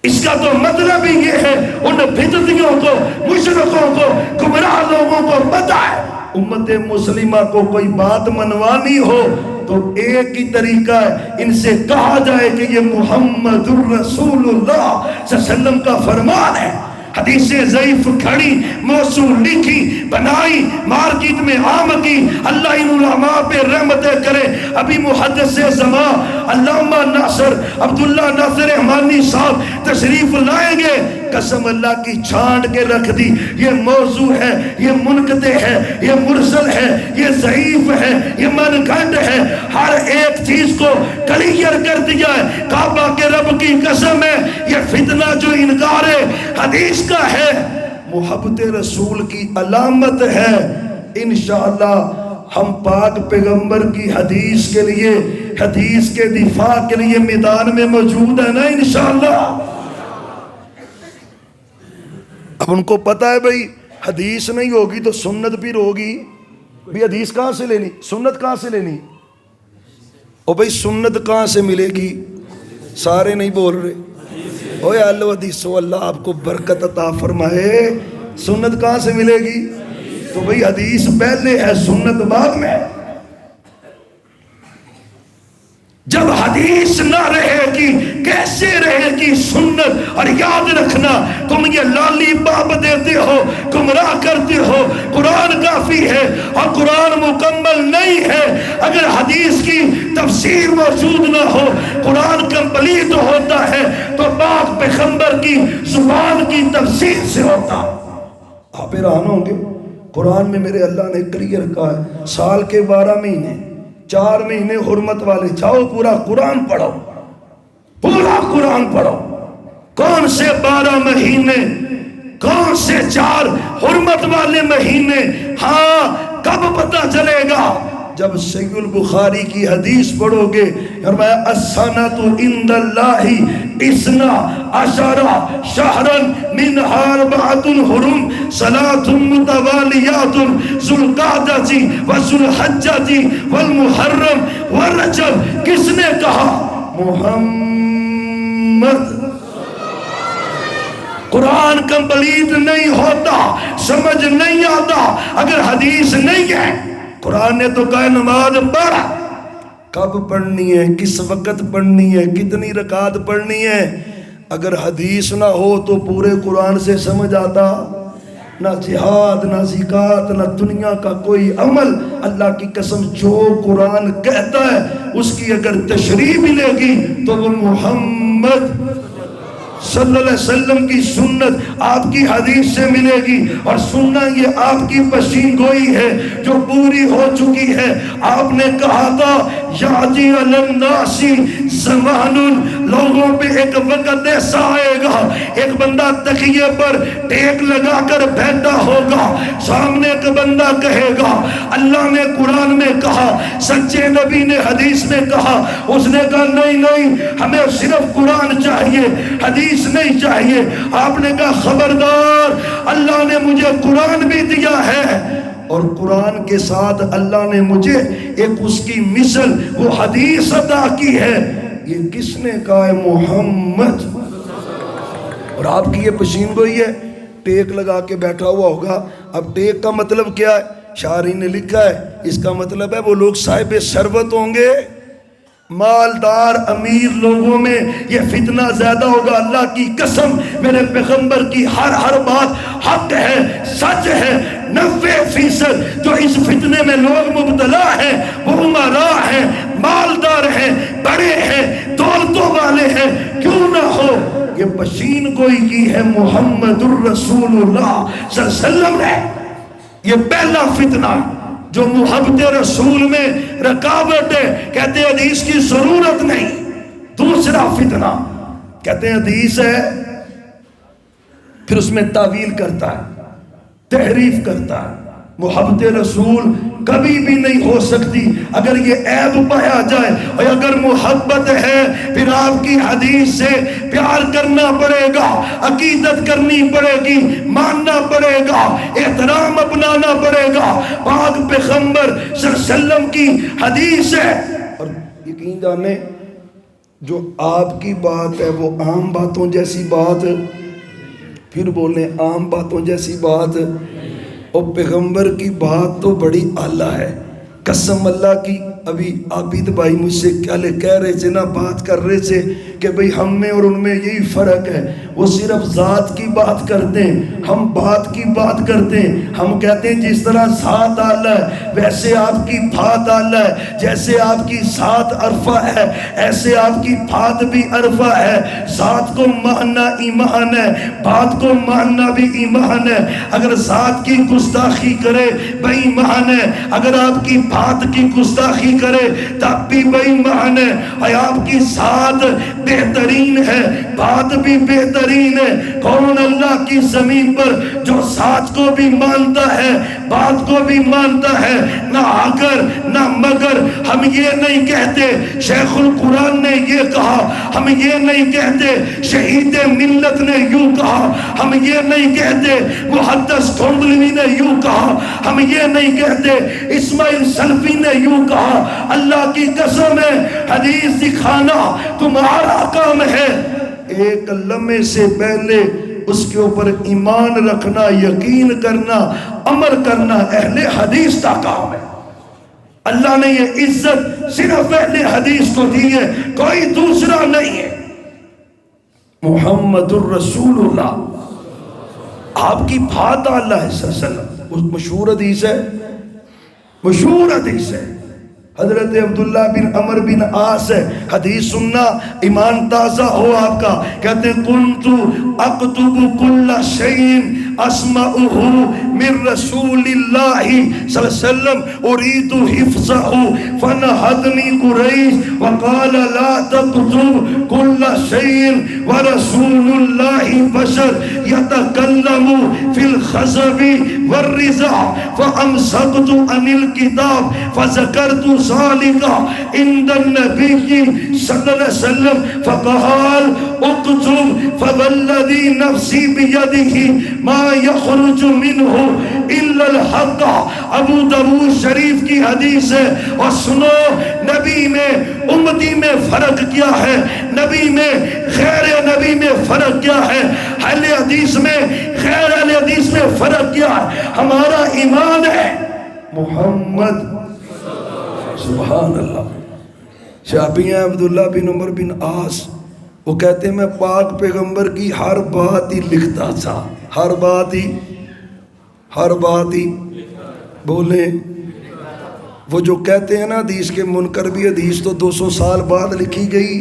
اس کا تو مطلب ہی یہ ہے ان بدعتیوں کو، مشرکوں کو، گمراہ لوگوں کو پتہ ہے امت مسلمہ کو کوئی بات منوانی ہو تو ایک ہی طریقہ ہے، ان سے کہا جائے کہ یہ محمد الرسول اللہ صلی اللہ علیہ وسلم کا فرمان ہے۔ حدیثیں ضعیف کھڑی، موصول لکھی، بنائی، مارکیٹ میں عام کی، اللہ ان علماء پہ رحمتیں کرے۔ ابھی محدث زمان علامہ ناصر عبداللہ ناصر رحمانی صاحب تشریف لائیں گے، قسم اللہ کی چھانٹ کے رکھ دی، یہ موضوع ہے، یہ منقطع ہے، یہ مرسل ہے، یہ ضعیف ہے، یہ منگھنڈ ہے، ہر ایک چیز کو کلیئر کر دیا ہے۔ کعبہ کے رب کی قسم ہے، یہ فتنہ جو انکار حدیث کا ہے محبت رسول کی علامت ہے۔ انشاءاللہ ہم پاک پیغمبر کی حدیث کے لیے، حدیث کے دفاع کے لیے میدان میں موجود ہے نا انشاءاللہ۔ اب ان کو پتا ہے بھئی حدیث نہیں ہوگی تو سنت پھر ہوگی، بھی حدیث کہاں سے لینی، سنت کہاں سے لینی، او بھئی سنت کہاں سے ملے گی؟ سارے نہیں بول رہے۔ اوے اللہ حدیثو، اللہ آپ کو برکت عطا فرمائے، سنت کہاں سے ملے گی؟ تو بھئی حدیث پہلے ہے، سنت بعد میں۔ جب حدیث نہ رہے گی کیسے رہے گی سنت؟ اور یاد رکھنا تم یہ لالی باب دیتے ہو، گمراہ کرتے ہو، قرآن کافی ہے اور قرآن مکمل نہیں ہے۔ اگر حدیث کی تفسیر موجود نہ ہو، قرآن کمپلیٹ ہوتا ہے تو پاک پیغمبر کی زبان کی تفسیر سے ہوتا۔ آپ حیران ہوں گے، قرآن میں میرے اللہ نے کلیئر کہا ہے سال کے 12 مہینے، 4 مہینے حرمت والے، جاؤ پورا قرآن پڑھو، پورا قرآن پڑھو۔ کون سے 12 مہینے، کون سے 4 حرمت والے مہینے؟ ہاں کب پتہ چلے گا؟ جب صحیح البخاری کی حدیث پڑھو گے، فرمایا السنۃ عند اللہ 12 شہرا منہا 4 حرم، 3 متوالیات، ذو القعدۃ وذو الحجۃ والمحرم والرجب۔ کس نے کہا؟ محمد۔ قرآن کمپلیٹ نہیں ہوتا، سمجھ نہیں آتا اگر حدیث نہیں ہے۔ قرآن نے تو کہا نماز پڑھ، کب پڑھنی ہے، کس وقت پڑھنی ہے، کتنی رکعت پڑھنی ہے۔ اگر حدیث نہ ہو تو پورے قرآن سے سمجھ آتا نہ جہاد، نہ زکات، نہ دنیا کا کوئی عمل۔ اللہ کی قسم جو قرآن کہتا ہے اس کی اگر تشریح ملے گی تو وہ محمد صلی اللہ علیہ وسلم کی سنت آپ کی حدیث سے ملے گی۔ اور سننا یہ آپ کی پشین گوئی ہے جو پوری ہو چکی ہے۔ آپ نے کہا تھا یاتی علی الناس زمان، لوگوں پہ ایک وقت ایسا آئے گا، ایک بندہ تکیے پر ٹیک لگا کر بیٹھا ہوگا، سامنے ایک بندہ کہے گا اللہ نے قرآن میں کہا، سچے نبی نے حدیث میں کہا، اس نے کہا نہیں نہیں ہمیں صرف قرآن چاہیے، حدیث نہیں چاہیے۔ آپ نے کہا خبردار، اللہ نے مجھے قرآن بھی دیا ہے اور قرآن کے ساتھ اللہ نے مجھے ایک اس کی مثل وہ حدیث عطا کی ہے۔ یہ کس نے کہا ہے؟ محمد۔ اور آپ کی یہ پشین گوئی ہے، ٹیک لگا کے بیٹھا ہوا ہوگا۔ اب ٹیک کا مطلب کیا ہے؟ شاعرین نے لکھا ہے اس کا مطلب ہے وہ لوگ صاحب ثروت ہوں گے، مالدار امیر لوگوں میں یہ فتنہ زیادہ ہوگا۔ اللہ کی قسم میرے پیغمبر کی ہر بات حق ہے، سچ ہے۔ 90% جو اس فتنے میں لوگ مبتلا ہیں وہ امراء ہیں، مالدار ہیں، بڑے ہیں، دولتوں والے ہیں۔ کیوں نہ ہو، یہ پشین گوئی کی ہے محمد الرسول اللہ صلی اللہ علیہ وسلم نے۔ یہ پہلا فتنہ جو محبت رسول میں رکاوٹ ہے، کہتے ہیں حدیث کی ضرورت نہیں۔ دوسرا فتنہ کہتے ہیں حدیث ہے، پھر اس میں تعویل کرتا ہے، تحریف کرتا ہے۔ محبت رسول کبھی بھی نہیں ہو سکتی اگر یہ عیب پایا جائے. اور اگر محبت ہے پھر آپ کی حدیث سے پیار کرنا پڑے گا, عقیدت کرنی پڑے گی, ماننا پڑے گا, احترام اپنانا پڑے گا. پاک پیغمبر صلی اللہ علیہ وسلم کی حدیث ہے. اور یقین جانے جو آپ کی بات ہے وہ عام باتوں جیسی بات, پھر بولیں عام باتوں جیسی بات, اور پیغمبر کی بات تو بڑی اعلیٰ ہے. قسم اللہ کی. ابھی عابد بھائی مجھ سے کہہ رہے تھے نا, بات کر رہے تھے کہ بھئی ہم میں اور ان میں یہی فرق ہے, وہ صرف ذات کی بات کرتے ہیں, ہم بات کی بات کرتے ہیں. ہم کہتے ہیں جس طرح ذات اعلیٰ ہے ویسے آپ کی بات اعلیٰ ہے, جیسے آپ کی ذات عرفہ ہے ایسے آپ کی بات بھی عرفہ ہے. ذات کو ماننا ایمان ہے, بات کو ماننا بھی ایمان ہے. اگر ذات کی گستاخی کرے بے ایمان ہے, اگر آپ کی بات کی گستاخی کرے تب بھی بے ایمان ہے. اور آپ کی ذات بہترین ہے, بات بھی بہترین ہے. کون اللہ کی زمین پر جو ذات کو بھی مانتا ہے بات کو بھی مانتا ہے؟ نہ اگر نہ مگر. ہم یہ نہیں کہتے شیخ القرآن نے یہ کہا, ہم یہ نہیں کہتے شہید ملت نے یوں کہا, ہم یہ نہیں کہتے محدث کھنڈلوی نے یوں کہا, ہم یہ نہیں کہتے اسماعیل سلفی نے یوں کہا. اللہ کی قسم ہے حدیث دکھانا تمہارا کام ہے. ایک لمحے سے پہلے اس کے اوپر ایمان رکھنا, یقین کرنا, عمل کرنا اہل حدیث کا کام ہے. اللہ نے یہ عزت صرف اہل حدیث کو دی ہے, کوئی دوسرا نہیں ہے. محمد الرسول اللہ آپ کی بات اللہ ہے صلی اللہ علیہ وسلم. مشہور حدیث ہے, مشہور حدیث ہے. حضرت عبداللہ بن عمر بن عاص ہے, حدیث سننا ایمان تازہ ہو آپ کا. کہتے کنت اکتب کل شیء اسمعہ من رسول اللہ صلی اللہ علیہ وسلم اريد حفظہ فنہدنی قریش وقال لا تکتب کل شیء ورسول اللہ بشر یتکلم فی الخزب والرزع فامسکت عن الکتاب فذکرت ذلك عند النبي صلى الله عليه وسلم فقال اكتب فوالذي نفسي بيده ما يخرج منه الا الحق. ابو داؤد شریف کی حدیث ہے. اور سنو نبی میں امتی میں فرق کیا ہے, نبی میں غیر نبی میں فرق کیا ہے, اہل حدیث میں غیر اہل حدیث میں فرق کیا ہے. ہمارا ایمان ہے محمد. سبحان اللہ. صحابی ہیں عبداللہ بن عمر بن عاص, وہ کہتے ہیں میں پاک پیغمبر کی ہر بات ہی لکھتا تھا, ہر بات ہی بولیں. وہ جو کہتے ہیں نا حدیث کے منکر بھی حدیث تو 200 سال بعد لکھی گئی.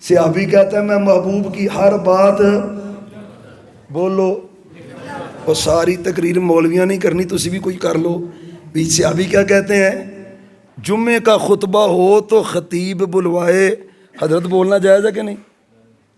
صحابی کہتا ہے میں محبوب کی ہر بات بولو. اور ساری تقریر مولویاں نہیں کرنی, تسی بھی کوئی کر لو. صحابی کیا کہتے ہیں, جمعے کا خطبہ ہو تو خطیب بلوائے. حضرت بولنا جائز ہے کہ نہیں؟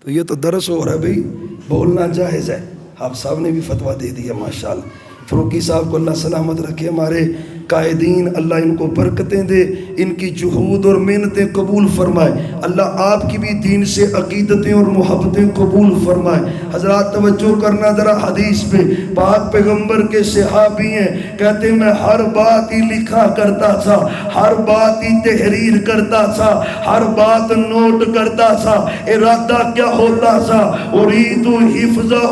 تو یہ تو درس ہو رہا ہے بھئی, بولنا جائز ہے. آپ صاحب نے بھی فتویٰ دے دیا ماشاءاللہ. فروقی صاحب کو اللہ سلامت رکھے, ہمارے قائدین اللہ ان کو برکتیں دے, ان کی جہود اور محنتیں قبول فرمائے. اللہ آپ کی بھی دین سے عقیدتیں اور محبتیں قبول فرمائے. حضرات توجہ کرنا ذرا حدیث پہ. پاک پیغمبر کے صحابی ہیں, کہتے ہیں میں ہر بات ہی لکھا کرتا تھا, ہر بات ہی تحریر کرتا تھا, ہر بات نوٹ کرتا تھا. ارادہ کیا ہوتا تھا, اريد حفظہ.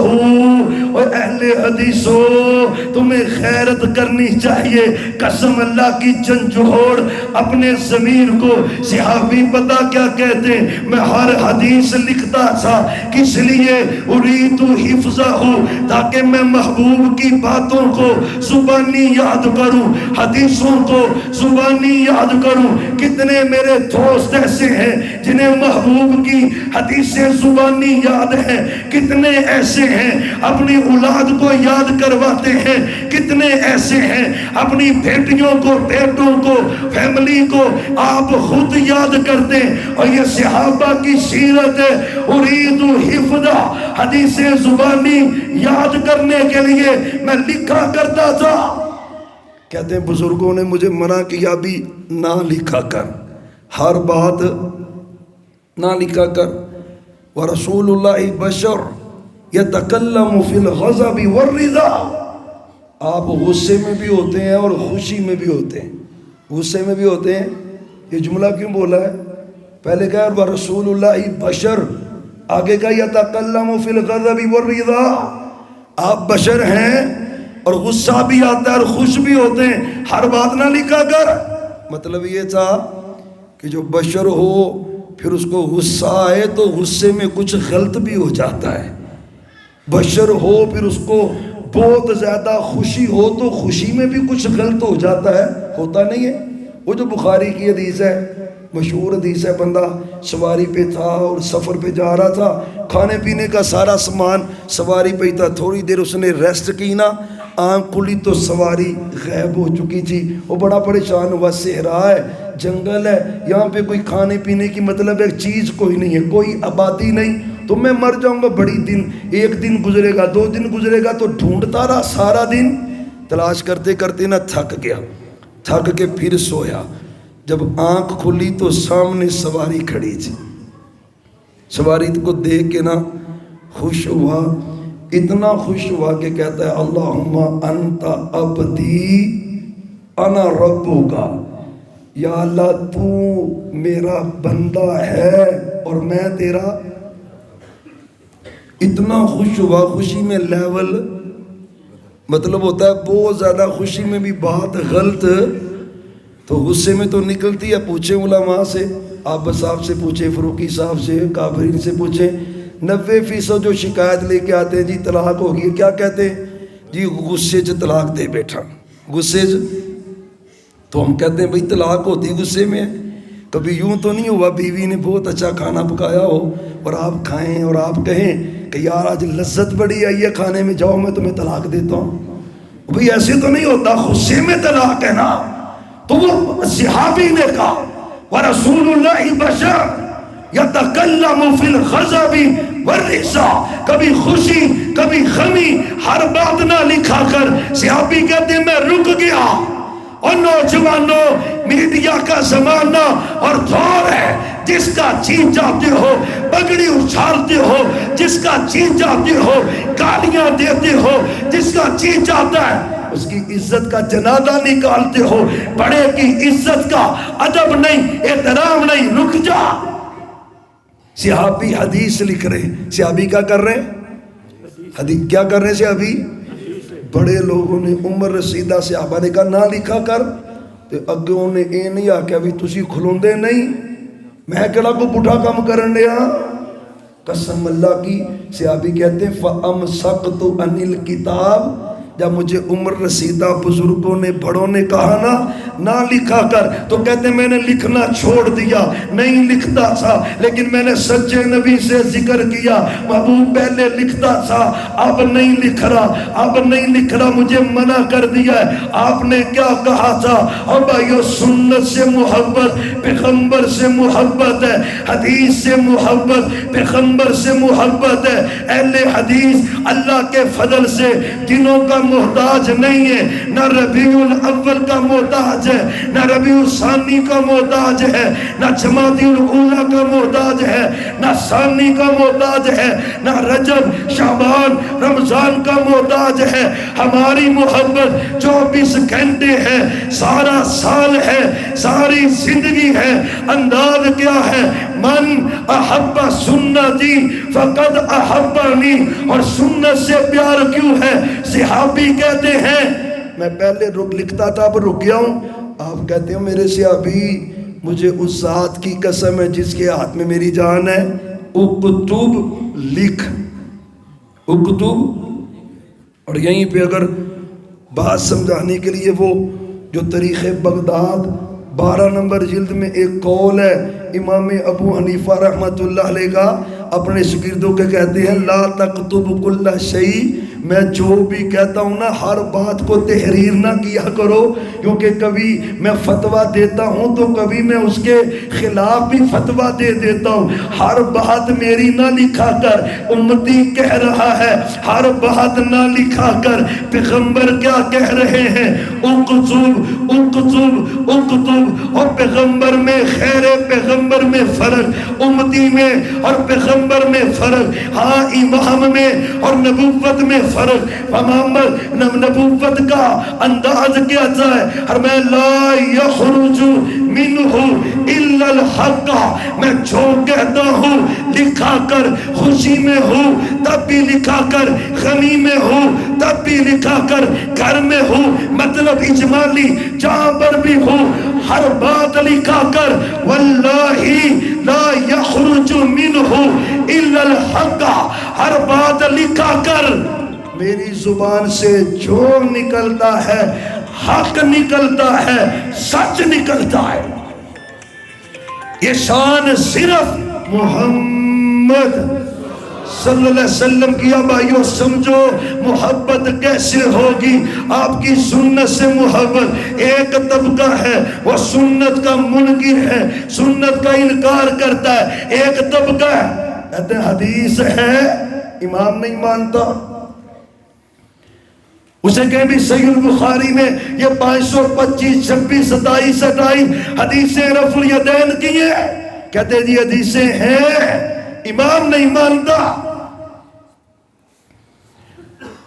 اور اہل حدیثو تمہیں خیرت کرنی چاہیے. قسم اللہ کی جھنجھوڑ اپنے ضمیر کو. صحابی پتہ کیا کہتے ہیں, میں ہر حدیث لکھتا تھا, کس لیے؟ اريد حفظہ, تاکہ میں محبوب کی باتوں کو زبانی یاد کروں, حدیثوں کو زبانی یاد کروں. کتنے میرے دوست ایسے ہیں جنہیں محبوب کی حدیثیں زبانی یاد ہیں, کتنے ایسے ہیں اپنی اولاد کو یاد کرواتے ہیں, کتنے ایسے ہیں اپنی بیٹیوں کو, بیٹوں کو, فیملی کو آپ خود یاد کرتے ہیں. اور یہ صحابہ کی سیرت ہے. اريد حفظہ, حدیثیں زبانی یاد کرنے کے لیے میں لکھا کرتا تھا. کہتے ہیں بزرگوں نے مجھے منع کیا بھی نہ لکھا کر، ہر بات نہ لکھا کر. ورسول اللہ بشر یتکلم فی الغضب والرضا، آپ غصے میں بھی ہوتے ہیں اور خوشی میں بھی ہوتے ہیں. غصے میں بھی ہوتے ہیں. یہ جملہ کیوں بولا ہے؟ پہلے کہا ورسول اللہ بشر، آگے کا یتکلم فی الغضب والرضا، آپ بشر ہیں اور غصہ بھی آتا ہے اور خوش بھی ہوتے ہیں، ہر بات نہ لکھا کر. مطلب یہ تھا کہ جو بشر ہو پھر اس کو غصہ آئے تو غصے میں کچھ غلط بھی ہو جاتا ہے. بشر ہو پھر اس کو بہت زیادہ خوشی ہو تو خوشی میں بھی کچھ غلط ہو جاتا ہے. ہوتا نہیں ہے؟ وہ جو بخاری کی حدیث ہے، مشہور حدیث ہے، بندہ سواری پہ تھا اور سفر پہ جا رہا تھا، کھانے پینے کا سارا سامان سواری پہ ہی تھا. تھوڑی دیر اس نے ریسٹ کی نا، آنکھ کھلی تو سواری غائب ہو چکی تھی. وہ بڑا پریشان ہوا، صحرا ہے، جنگل ہے، یہاں پہ کوئی کھانے پینے کی مطلب ایک چیز کوئی نہیں ہے، کوئی آبادی نہیں، تو میں مر جاؤں گا. بڑی دن، ایک دن گزرے گا، 2 دن گزرے گا، تو ڈھونڈتا رہا سارا دن، تلاش کرتے کرتے نا تھک گیا، تھک کے پھر سویا. جب آنکھ کھلی تو سامنے سواری کھڑی تھی. سواری کو دیکھ کے نا خوش ہوا، اتنا خوش ہوا کہ کہتا ہے اللہم انت عبدی انا ربک، یا اللہ تو میرا بندہ ہے اور میں تیرا. اتنا خوش ہوا، خوشی میں لیول مطلب ہوتا ہے بہت زیادہ خوشی میں بھی بات غلط تو غصے میں تو نکلتی ہے. پوچھیں علماء سے، عابد صاحب سے پوچھیں، فروقی صاحب سے، کابرین سے پوچھیں، 90% جو شکایت لے کے آتے ہیں جی طلاق ہوگی، کیا کہتے ہیں جی غصے سے طلاق دے بیٹھا. غصے سے تو ہم کہتے ہیں بھئی طلاق ہوتی غصے میں. کبھی یوں تو نہیں ہوا بیوی نے بہت اچھا کھانا پکایا ہو اور آپ کھائیں اور آپ کہیں کہ یار آج لذت بڑی آئی ہے کھانے میں، جاؤ میں تمہیں طلاق دیتا ہوں. بھئی ایسے تو نہیں ہوتا، غصے میں طلاق ہے نا. تو وہ صحابی نے کہا وَرَسُولُ اللَّهِ بَشَرٌ يَتَكَلَّمُ فِي الْغَضَبِ وَالرِّضَا، کبھی خوشی کبھی غمی، ہر بات نہ لکھا کر. صحابی کہتے ہیں میں رک گیا. اور نوجوانوں، میڈیا کا زمانہ اور دور ہے، جس کا جی جاتے ہو پگڑی اچھالتے ہو، جس کا جی جاتے ہو گالیاں دیتے ہو، جس کا جی جاتا ہے اس کی عزت کا جنازہ نکالتے ہو. بڑے کی عزت کا ادب نہیں، احترام نہیں. رک جا. صحابی حدیث لکھ رہے، صحابی کیا کر رہے ہیں؟ حدیث کیا کر رہے ہیں صحابی؟ بڑے لوگوں نے عمر رسیدہ صحابہ نے کہا نہ لکھا کر، تو اگوں نے اے نہیں آکھیا بھی تسی کھلوندے نہیں، میں کہلا کو پٹھا کام کرن دیا. قسم اللہ کی. صحابی کہتے ہیں فَأَمْسَقْتُ عَنِ الْكِتَابِ، جب مجھے عمر رسیدہ بزرگوں نے بڑوں نے کہا نا نہ لکھا کر، تو کہتے ہیں میں نے لکھنا چھوڑ دیا. نہیں لکھتا تھا لیکن میں نے سچے نبی سے ذکر کیا، محبوب پہلے لکھتا تھا اب نہیں لکھ رہا، اب نہیں لکھ رہا، مجھے منع کر دیا ہے. آپ نے کیا کہا تھا؟ اور بھائیو سنت سے محبت، پیغمبر سے محبت ہے، حدیث سے محبت، پیغمبر سے محبت ہے. اہل حدیث اللہ کے فضل سے دنوں کا محتاج نہیں ہے، نہ ربیع الاول کا محتاج ہے، نہ ربیع الثانی کا محتاج ہے، نہ جمادی الاولیٰ کا محتاج ہے، نہ ثانی کا محتاج ہے، نہ رجب شعبان رمضان کا محتاج ہے. ہماری محبت 24 گھنٹے ہے، سارا سال ہے، ساری زندگی ہے. انداز کیا ہے؟ من احب سنتی فقد احبنی. اور سنت سے پیار کیوں ہے؟ صحابی کہتے ہیں میں پہلے لکھتا تھا اب رک گیا ہوں. آپ کہتے ہیں میرے صحابی مجھے اس ذات کی قسم ہے جس کے ہاتھ میں میری جان ہے، اکتب لکھ، اکتب. اور یہیں پہ اگر بات سمجھانے کے لیے وہ جو تاریخ بغداد 12 نمبر جلد میں ایک قول ہے امام ابو حنیفہ رحمت اللہ علیہ کا، اپنے شاگردوں کے کہتے ہیں لا تکتب کل شیء میں جو بھی کہتا ہوں نا ہر بات کو تحریر نہ کیا کرو، کیونکہ کبھی میں فتویٰ دیتا ہوں تو کبھی میں اس کے خلاف بھی فتویٰ دے دیتا ہوں۔ ہر بات میری نہ لکھا کر، امتی کہہ رہا ہے، ہر بات نہ لکھا کر، پیغمبر کیا کہہ رہے ہیں، اکتب اکتب اکتب، اور پیغمبر میں خیر، پیغمبر میں فرق، امتی میں اور پیغمبر میں فرق، ہاں امام میں اور نبوت میں فرق۔ محمد نبوت کا انداز کیا ہے، اور میں لا یخرج منہ الا الحق، میں جو کہتا ہوں لکھا کر، خوشی میں ہوں تب بھی لکھا کر، غمی میں ہوں تب بھی لکھا کر، گھر میں ہوں مطلب اجمالی جہاں پر بھی ہوں ہر بات لکھا کر۔ واللہ لا یخرج منہ الا الحق، ہر بات لکھا کر، میری زبان سے جو نکلتا ہے حق نکلتا ہے، سچ نکلتا ہے۔ یہ شان صرف محمد صلی اللہ علیہ وسلم کی۔ اب آئیو سمجھو محبت کیسے ہوگی، آپ کی سنت سے محبت۔ ایک طبقہ ہے وہ سنت کا منکر ہے، سنت کا انکار کرتا ہے۔ ایک طبقہ ہے کہتے ہیں حدیث ہے، امام نہیں مانتا، اسے کہیں بھی صحیح البخاری میں یہ 525 26 27 28 حدیثیں رفع الیدین کی ہیں، کہتے ہیں یہ حدیثیں ہیں، امام نہیں مانتا۔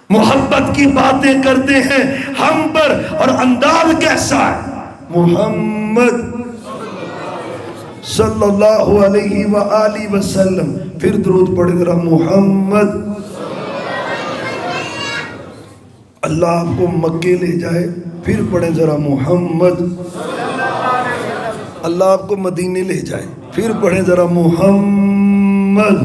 محبت کی باتیں کرتے ہیں ہم پر، اور انداز کیسا ہے، محمد صلی اللہ علیہ وآلہ وسلم۔ پھر درود پڑھے ذرا، محمد۔ اللہ آپ کو مکے لے جائے، پھر پڑھیں ذرا محمد۔ اللہ آپ کو مدینے لے جائے، پھر پڑھیں ذرا محمد۔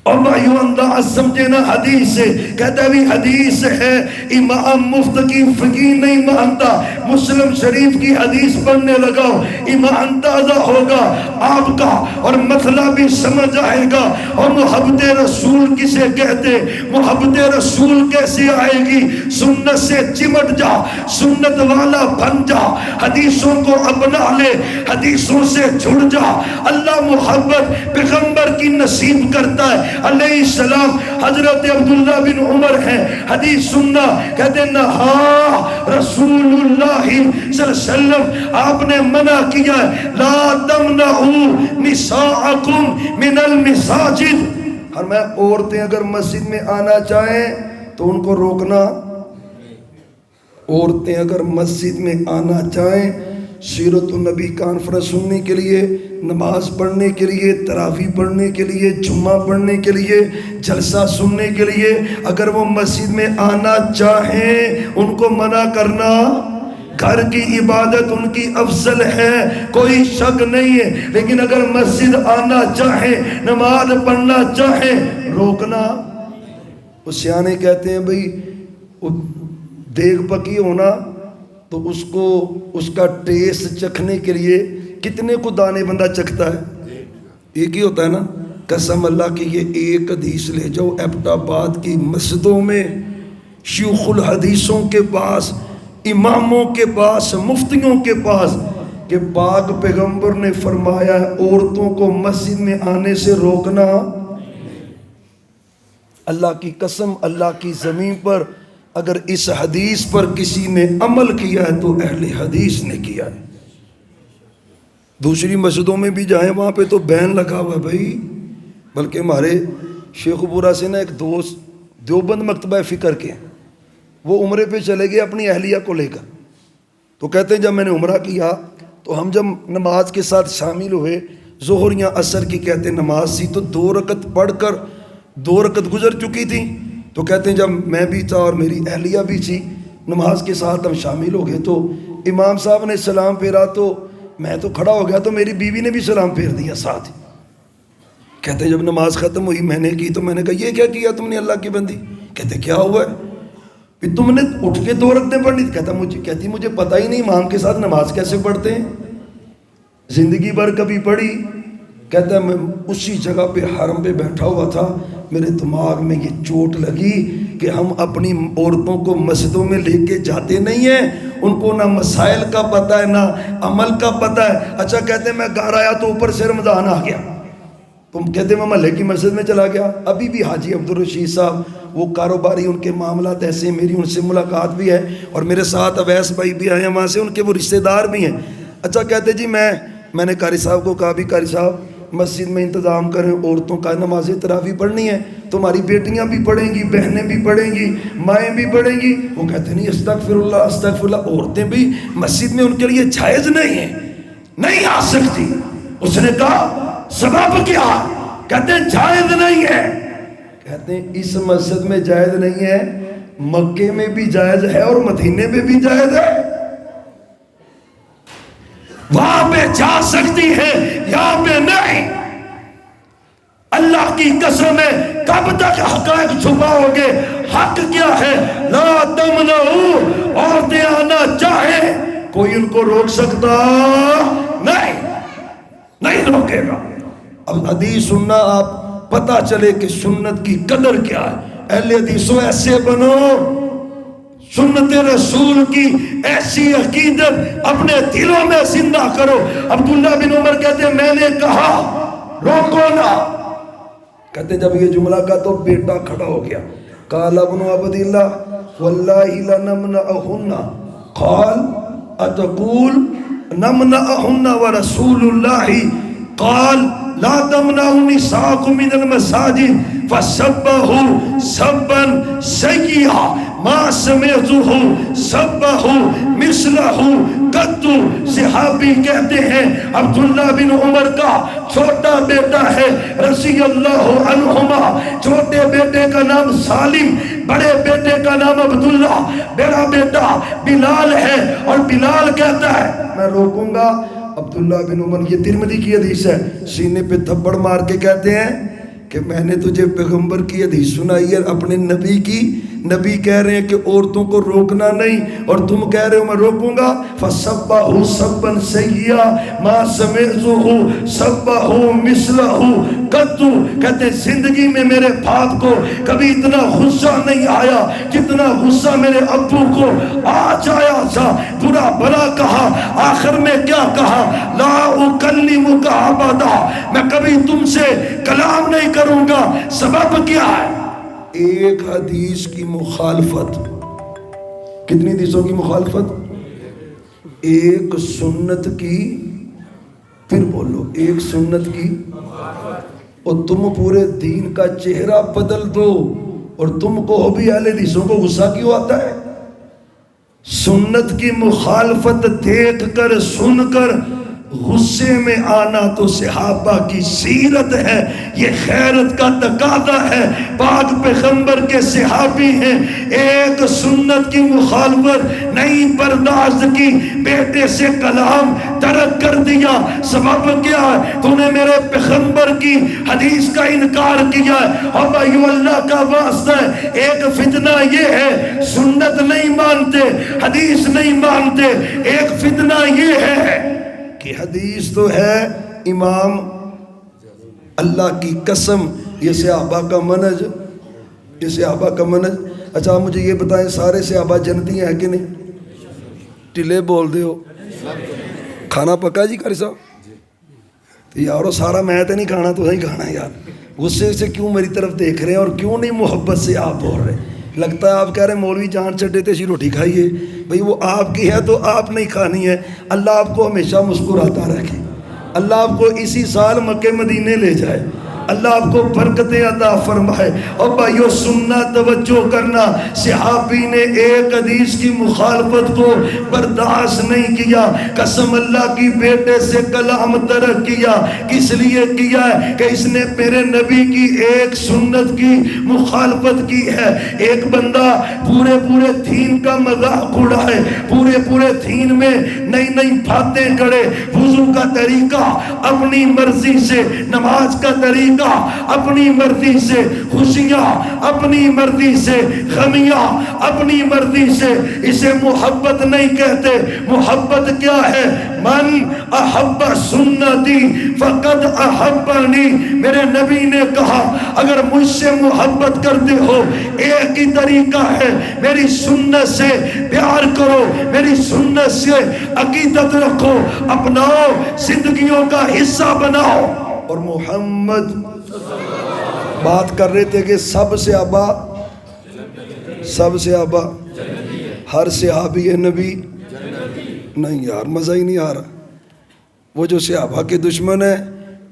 اور بھائیو انداز سمجھے نا حدیث سے، کہتا بھی حدیث ہے، امام مفت کی فقیر نہیں مانتا، مسلم شریف کی حدیث پڑھنے لگاؤ، ایمان تازہ ہوگا آپ کا اور مسئلہ بھی سمجھ آئے گا۔ اور محبت رسول کسے کہتے، محبت رسول کیسے آئے گی، سنت سے چمٹ جا، سنت والا بن جا، حدیثوں کو اپنا لے، حدیثوں سے جڑ جا۔ اللہ محبت پیغمبر کی نصیب کرتا ہے علیہ السلام۔ حضرت عبداللہ بن عمر ہیں، حدیث سننا، کہتے ہیں نہا رسول اللہ صلی اللہ علیہ وسلم، آپ نے منع کیا ہے، لا تمنعوا نساءکم من المساجد، اور میں عورتیں اگر مسجد میں آنا چاہیں تو ان کو روکنا، عورتیں اگر مسجد میں آنا چاہیں، سیرت النبی کانفرنس سننے کے لیے، نماز پڑھنے کے لیے، تراویح پڑھنے کے لیے، جمعہ پڑھنے کے لیے، جلسہ سننے کے لیے، اگر وہ مسجد میں آنا چاہیں ان کو منع کرنا، گھر کی عبادت ان کی افضل ہے، کوئی شک نہیں ہے، لیکن اگر مسجد آنا چاہیں، نماز پڑھنا چاہیں، روکنا۔ وہ سیانے کہتے ہیں بھئی دیگ پکی ہونا تو اس کو اس کا ٹیسٹ چکھنے کے لیے کتنے کو دانے بندہ چکھتا ہے، ایک ہی ہوتا ہے نا۔ قسم اللہ کی یہ ایک حدیث لے جاؤ ایبٹ آباد کی مسجدوں میں، شیوخ الحدیثوں کے پاس، اماموں کے پاس، مفتیوں کے پاس، کہ پاک پیغمبر نے فرمایا ہے عورتوں کو مسجد میں آنے سے روکنا۔ اللہ کی قسم، اللہ کی زمین پر اگر اس حدیث پر کسی نے عمل کیا ہے تو اہل حدیث نے کیا ہے۔ دوسری مسجدوں میں بھی جائیں وہاں پہ تو بین لگا ہوا ہے بھائی، بلکہ ہمارے شیخ پورہ سے نا ایک دوست دیوبند مکتبہ فکر کے، وہ عمرے پہ چلے گئے اپنی اہلیہ کو لے کر، تو کہتے ہیں جب میں نے عمرہ کیا تو ہم جب نماز کے ساتھ شامل ہوئے، ظہر یا عصر کی کہتے ہیں نماز تھی، تو 2 رکعت پڑھ کر 2 رکعت گزر چکی تھی، تو کہتے ہیں جب میں بھی تھا اور میری اہلیہ بھی تھی، نماز کے ساتھ ہم شامل ہو گئے، تو امام صاحب نے سلام پھیرا تو میں تو کھڑا ہو گیا، تو میری بیوی نے بھی سلام پھیر دیا ساتھ۔ کہتے ہیں جب نماز ختم ہوئی میں نے کی تو میں نے کہا یہ کیا کیا تم نے اللہ کی بندی؟ کہتے کیا ہوا ہے؟ پھر تم نے اٹھ کے 2 رکعتیں پڑھنی تھی؟ کہتی مجھے پتہ ہی نہیں امام کے ساتھ نماز کیسے پڑھتے ہیں، زندگی بھر کبھی پڑھی کہتا ہے میں اسی جگہ پہ حرم پہ بیٹھا ہوا تھا، میرے دماغ میں یہ چوٹ لگی کہ ہم اپنی عورتوں کو مسجدوں میں لے کے جاتے نہیں ہیں، ان کو نہ مسائل کا پتہ ہے نہ عمل کا پتہ ہے۔ اچھا کہتے ہیں میں گھر آیا تو اوپر سے رمضان آ گیا، تم کہتے ہیں میں محلے کی مسجد میں چلا گیا۔ ابھی بھی حاجی عبدالرشید صاحب وہ کاروباری، ان کے معاملات ایسے، میری ان سے ملاقات بھی ہے، اور میرے ساتھ اویس بھائی بھی آئے ہیں وہاں سے، ان کے وہ رشتہ دار بھی ہیں۔ اچھا کہتے جی میں نے قاری صاحب کو کہا بھی قاری صاحب مسجد میں انتظام کریں، عورتوں کا نماز تراویح پڑھنی ہے، تمہاری بیٹیاں بھی پڑھیں گی، بہنیں بھی پڑھیں گی، مائیں بھی پڑھیں گی۔ وہ کہتے نہیں استغفر اللہ استغفر اللہ، عورتیں بھی مسجد میں ان کے لیے جائز نہیں ہیں، نہیں آ سکتی۔ اس نے کہا سبب کیا؟ کہتے ہیں جائز نہیں ہے۔ کہتے ہیں اس مسجد میں جائز نہیں ہے، مکے میں بھی جائز ہے اور مدینے میں بھی جائز ہے، وہاں پہ جا سکتی ہے یہاں پہ نہیں۔ اللہ کی قسم ہے کب تک حقائق چھپاؤ گے؟ حق کیا ہے؟ لا تمنعوا، عورتیں آنا چاہے کوئی ان کو روک سکتا نہیں روکے گا۔ اب حدیث سننا آپ پتہ چلے کہ سنت کی قدر کیا ہے۔ اہل حدیثوں ایسے بنو، سنت رسول کی ایسی عقیدت اپنے دلوں میں زندہ کرو۔ عبداللہ بن عمر کہتے ہیں میں نے کہا روکو نہ، کہتے ہیں جب یہ جملہ کا تو بیٹا کھڑا ہو گیا، قال ابن عبد اللہ واللہ لنمنعہن، قال اتقول نمنعہن ورسول اللہ قال لا تمنعوا نساءکم من المساجد فسبہ سبا سیئا ما سمعتہ سبہ مثلہ قط۔ صحابی کہتے ہیں عبداللہ بن عمر کا چھوٹا بیٹا ہے رضی اللہ عنہما، چھوٹے بیٹے کا نام سالم، بڑے بیٹے کا نام عبداللہ، بڑا بیٹا بلال ہے، اور بلال کہتا ہے میں روکوں گا۔ عبداللہ بن عمر، یہ ترمذی کی حدیث ہے، سینے پہ تھپڑ مار کے کہتے ہیں کہ میں نے تجھے پیغمبر کی حدیث سنائی ہے اپنے نبی کی، نبی کہہ رہے ہیں کہ عورتوں کو روکنا نہیں، اور تم کہہ رہے ہو میں روکوں گا۔ فَسَبَّهُ سَبًّا سَيِّئًا مَا سَمِعْتُهُ سَبَّهُ مِثْلَهُ قَطُّ۔ کہتے ہیں زندگی میں میرے باپ کو کبھی اتنا غصہ نہیں آیا جتنا غصہ میرے ابو کو آج آیا تھا، برا بھلا کہا، آخر میں کیا کہا؟ لا اکلمک ابدا، میں کبھی تم سے کلام نہیں کروں گا۔ سبب کیا ہے؟ ایک حدیث کی مخالفت۔ کتنی حدیثوں کی مخالفت؟ ایک سنت کی، پھر بولو، ایک سنت کی، اور تم پورے دین کا چہرہ بدل دو، اور تم کو بھی اہل حدیثوں کو غصہ کیوں آتا ہے؟ سنت کی مخالفت دیکھ کر سن کر غصے میں آنا تو صحابہ کی سیرت ہے، یہ خیرت کا تقاضا ہے، پاک پیغمبر کے صحابی ہیں۔ ایک سنت کی مخالفت نہیں برداشت کی، بیٹے سے کلام ترک کر دیا۔ سبب کیا ہے؟ تو نے میرے پیغمبر کی حدیث کا انکار کیا ہے۔ اور بھائیو اللہ کا واسطہ ہے، ایک فتنہ یہ ہے سنت نہیں مانتے، حدیث نہیں مانتے، ایک فتنہ یہ ہے کہ حدیث تو ہے امام، اللہ کی قسم یہ صحابہ کا منہج، یہ صحابہ کا منہج۔ اچھا مجھے یہ بتائیں سارے صحابہ جنتی ہیں کہ نہیں؟ ٹلے بول دے ہو، کھانا پکا جی قاری صاحب؟ تو یارو سارا میں تو نہیں کھانا، تو نہیں کھانا یار، غصے سے کیوں میری طرف دیکھ رہے ہیں اور کیوں نہیں محبت سے آپ بول رہے ہیں؟ لگتا ہے آپ کہہ رہے ہیں مولوی جان چڈے تے روٹی کھائیے، بھئی وہ آپ کی ہے تو آپ نہیں کھانی ہے۔ اللہ آپ کو ہمیشہ مسکراتا رکھے، اللہ آپ کو اسی سال مکہ مدینے لے جائے، اللہ آپ کو برکتیں عطا فرمائے۔ اور بھائیو سننا، توجہ کرنا، صحابی نے ایک حدیث کی مخالفت کو برداشت نہیں کیا، قسم اللہ کی بیٹے سے کلام ترک کیا۔ کس لیے کیا ہے؟ کہ اس نے میرے نبی کی ایک سنت کی مخالفت کی ہے۔ ایک بندہ پورے دین کا مذاق اڑائے، پورے دین میں نئی نئی باتیں کرے، وضو کا طریقہ اپنی مرضی سے، نماز کا طریقہ گا اپنی مرضی سے، خوشیاں اپنی مرضی سے، غمیاں اپنی مرضی سے، اسے محبت نہیں کہتے۔ محبت کیا ہے؟ من احب سنتی فقد احبنی، میرے نبی نے کہا اگر مجھ سے محبت کرتے ہو ایک ہی طریقہ ہے، میری سنت سے پیار کرو، میری سنت سے عقیدت رکھو، اپناؤ، زندگیوں کا حصہ بناؤ۔ اور محمد بات کر رہے تھے کہ سب صحابہ ہر صحابی نبی نہیں یار، مزہ ہی نہیں آ رہا۔ وہ جو صحابہ کے دشمن ہیں